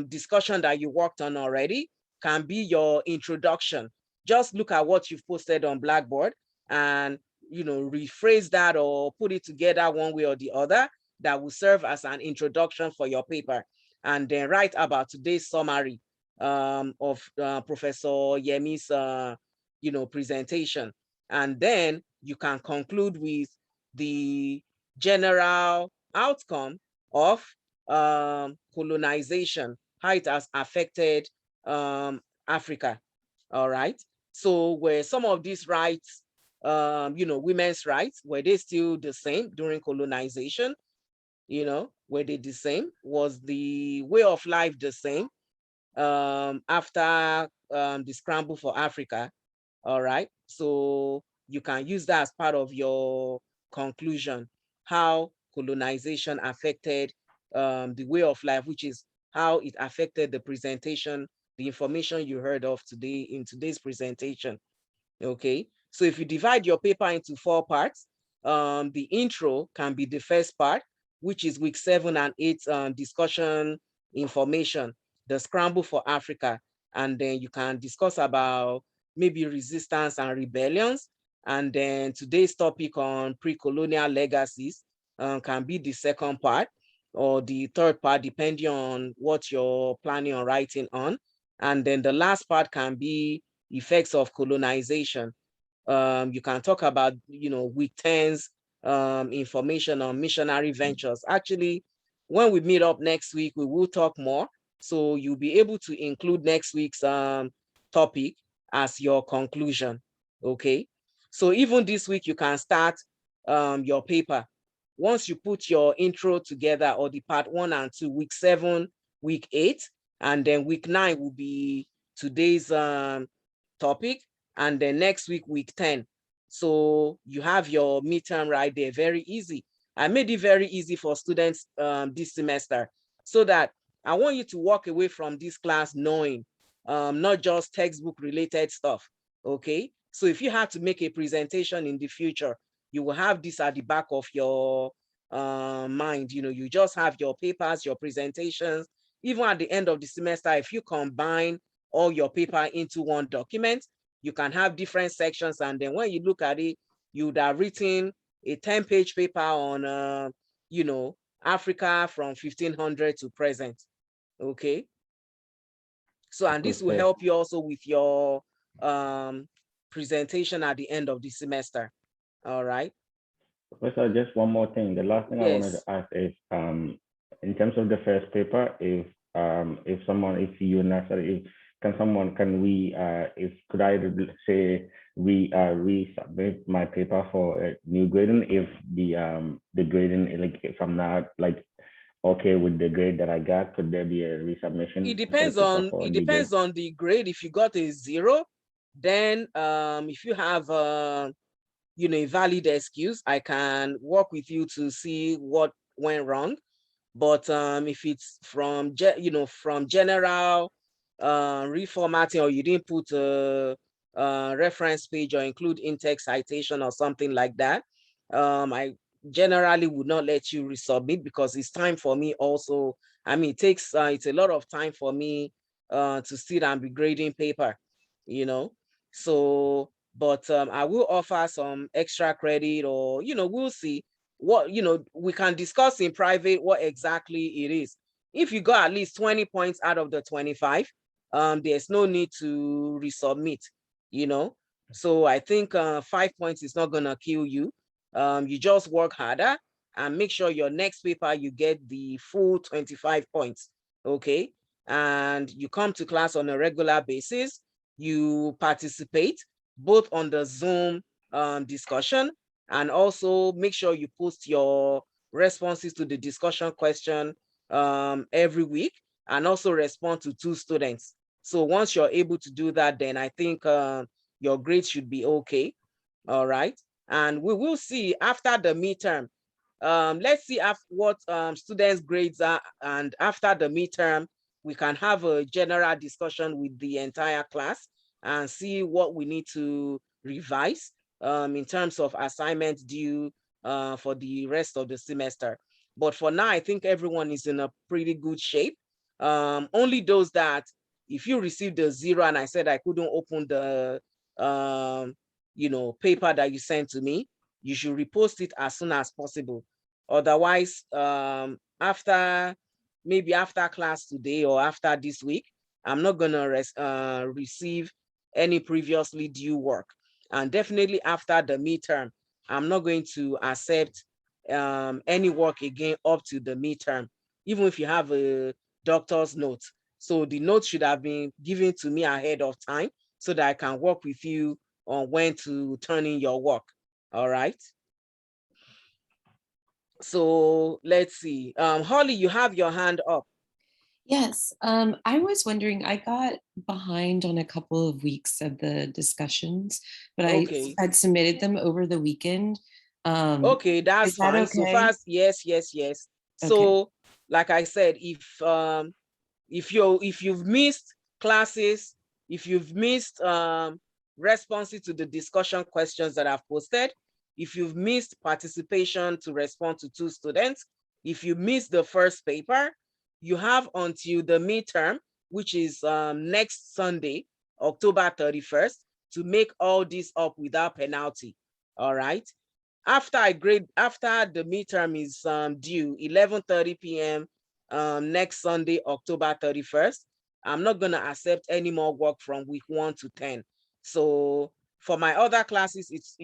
discussion that you worked on already can be your introduction. just look at what you've posted on Blackboard and, rephrase that or put it together one way or the other that will serve as an introduction for your paper. And then write about today's summary of Professor Yemi's, presentation. And then you can conclude with the general outcome of colonization, how it has affected Africa. All right. So were some of these rights, women's rights, were they still the same during colonization? Were they the same? Was the way of life the same after the scramble for Africa? All right. So you can use that as part of your conclusion, how colonization affected the way of life, which is how it affected the presentation, the information you heard of today in today's presentation. Okay. So if you divide your paper into 4 parts, the intro can be the first part, which is week 7 and 8 discussion information, the scramble for Africa. And then you can discuss about maybe resistance and rebellions. And then today's topic on pre-colonial legacies can be the second part or the third part, depending on what you're planning on writing on. And then the last part can be effects of colonization. You can talk about, week 10's information on missionary ventures. Actually, when we meet up next week, we will talk more. So you'll be able to include next week's topic as your conclusion. Okay. So even this week, you can start your paper. Once you put your intro together, or the part 1 and 2, week 7, week 8, and then week 9 will be today's topic, and then next week, week 10. So you have your midterm right there, very easy. I made it very easy for students this semester, so that I want you to walk away from this class knowing not just textbook related stuff, okay? So if you have to make a presentation in the future, you will have this at the back of your mind. You just have your papers, your presentations. Even at the end of the semester, if you combine all your paper into one document, you can have different sections. And then when you look at it, you would have written a 10-page paper on, Africa from 1500 to present. Okay. So, and this will help you also with your presentation at the end of the semester. All right. Professor, just one more thing. The last thing I wanted to ask is, in terms of the first paper, if could I say resubmit my paper for new grading if the grading, like if I'm not like okay with the grade that I got, could there be a resubmission? It depends on the grade. If you got a 0, then if you have a valid excuse, I can work with you to see what went wrong. But if it's from general reformatting, or you didn't put a reference page or include in-text citation or something like that, I generally would not let you resubmit, because it's time for me also. I mean, it's a lot of time for me to sit and be grading paper, so, but I will offer some extra credit, or we'll see what we can discuss in private what exactly it is. If you got at least 20 points out of the 25, there's no need to resubmit. So I think 5 points is not gonna kill you. You just work harder and make sure your next paper you get the full 25 points. Okay, and you come to class on a regular basis. You participate both on the Zoom discussion, and also make sure you post your responses to the discussion question every week, and also respond to 2 students. So once you're able to do that, then I think your grades should be okay. All right. And we will see after the midterm. Let's see what students' grades are, and after the midterm, we can have a general discussion with the entire class and see what we need to revise in terms of assignments due for the rest of the semester. But for now, I think everyone is in a pretty good shape. Only those that, if you received a 0 and I said I couldn't open the paper that you sent to me, you should repost it as soon as possible. Otherwise, maybe after class today or after this week, I'm not gonna receive any previously due work. And definitely after the midterm, I'm not going to accept any work again up to the midterm, even if you have a doctor's note. So the note should have been given to me ahead of time so that I can work with you on when to turn in your work. All right. So let's see. Holly, you have your hand up. Yes, I was wondering, I got behind on a couple of weeks of the discussions, but I Okay. had submitted them over the weekend. Okay, that's Is that fine. So okay? fast, yes. Okay. So, like I said, if you've missed classes, if you've missed responses to the discussion questions that I've posted, if you've missed participation to respond to 2 students, if you missed the first paper, you have until the midterm, which is next Sunday, October 31st, to make all this up without penalty. All right. After the midterm is due 11:30 p.m. Next Sunday, October 31st, I'm not gonna accept any more work from week 1 to 10. So for my other classes, it's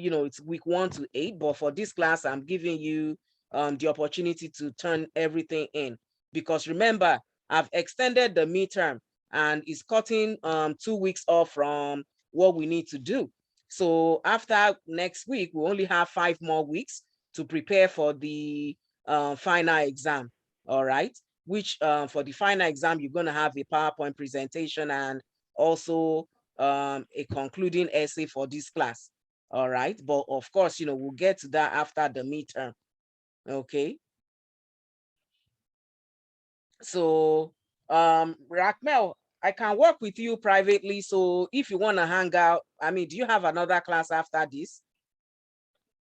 week 1 to 8, but for this class, I'm giving you the opportunity to turn everything in, because remember, I've extended the midterm and it's cutting 2 weeks off from what we need to do. So after next week, we only have 5 more weeks to prepare for the final exam. All right. Which for the final exam, you're going to have a PowerPoint presentation and also a concluding essay for this class. All right. But of course, we'll get to that after the midterm. Okay. So Raquel, I can work with you privately. So if you want to hang out, do you have another class after this?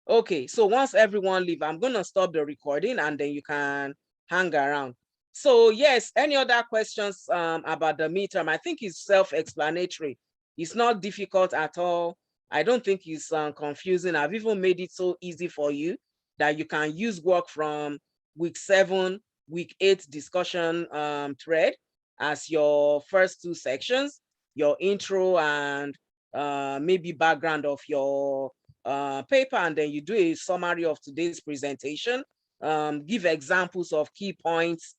Okay, so once everyone leave, I'm gonna stop the recording and then you can hang around. So yes, any other questions about the midterm? I think it's self-explanatory. It's not difficult at all. I don't think it's confusing. I've even made it so easy for you that you can use work from week 7, week 8 discussion thread as your first 2 sections, your intro and maybe background of your paper, and then you do a summary of today's presentation, give examples of key points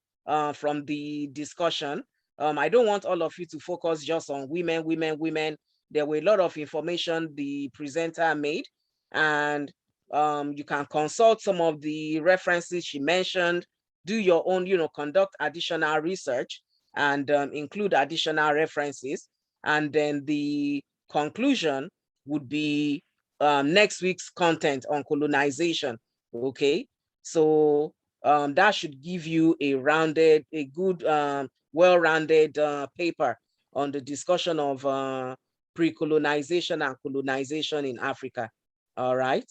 from the discussion. I don't want all of you to focus just on women. There were a lot of information the presenter made, and you can consult some of the references she mentioned, do your own, conduct additional research and include additional references. And then the conclusion would be next week's content on colonization. Okay, so that should give you a good, well-rounded paper on the discussion of pre-colonization and colonization in Africa. All right.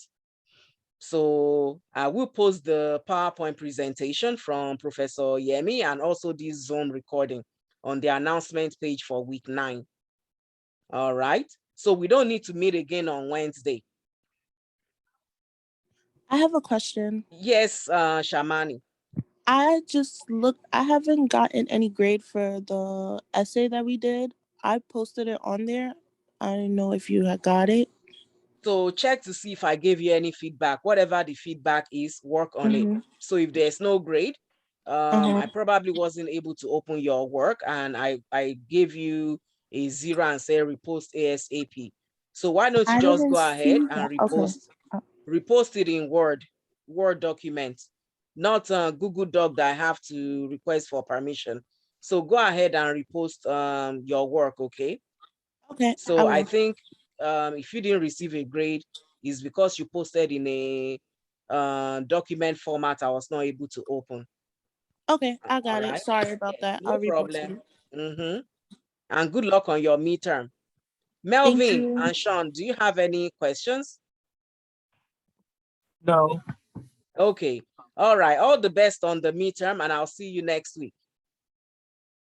So I will post the PowerPoint presentation from Professor Yemi and also this Zoom recording on the announcement page for week 9. All right. So we don't need to meet again on Wednesday. I have a question. Yes, Shamani. I just looked, I haven't gotten any grade for the essay that we did. I posted it on there. I don't know if you had got it. So check to see if I gave you any feedback. Whatever the feedback is, work on it. So if there's no grade, I probably wasn't able to open your work and I gave you a 0 and say repost ASAP. So why don't you just go ahead and repost, repost it in Word document, not Google Doc that I have to request for permission. So go ahead and repost your work, okay? Okay. So I think if you didn't receive a grade, it's because you posted in a document format I was not able to open. Okay, I got it. Sorry about that. No I'll repost problem. it. And good luck on your midterm. Melvin and Sean, do you have any questions? No. Okay. All right. All the best on the midterm, and I'll see you next week.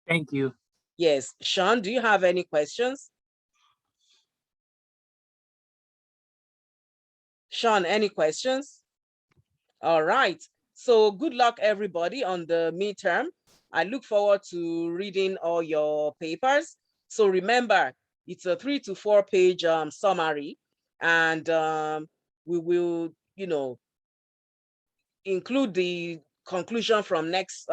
Thank you. Yes. Sean, do you have any questions? Sean, any questions? All right. So good luck, everybody, on the midterm. I look forward to reading all your papers. So remember, it's a 3 to 4 page summary, and we will, include the conclusion from next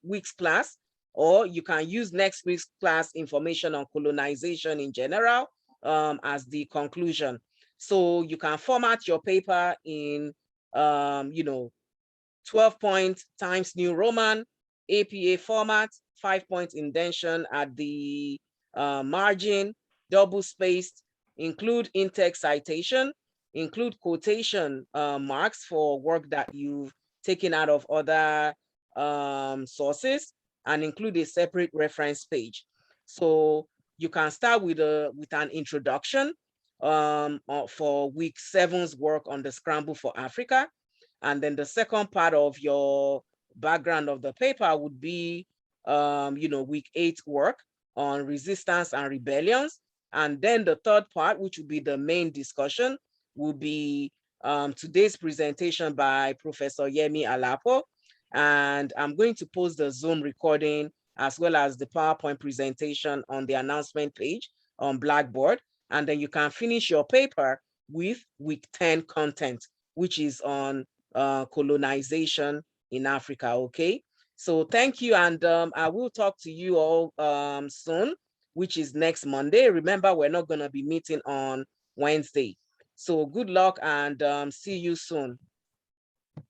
week's class, or you can use next week's class information on colonization in general as the conclusion. So you can format your paper in 12-point Times New Roman, APA format, 5-point indentation at the margin, double spaced, include in-text citation, include quotation marks for work that you've taken out of other sources, and include a separate reference page. So you can start with an introduction for week 7's work on the scramble for Africa. And then the second part of your background of the paper would be, week 8 work on resistance and rebellions. And then the third part, which would be the main discussion, will be today's presentation by Professor Yemi Alapo. And I'm going to post the Zoom recording as well as the PowerPoint presentation on the announcement page on Blackboard. And then you can finish your paper with week 10 content, which is on colonization in Africa. Okay, so thank you, and I will talk to you all soon, which is next Monday. Remember, we're not going to be meeting on Wednesday. So good luck, and see you soon.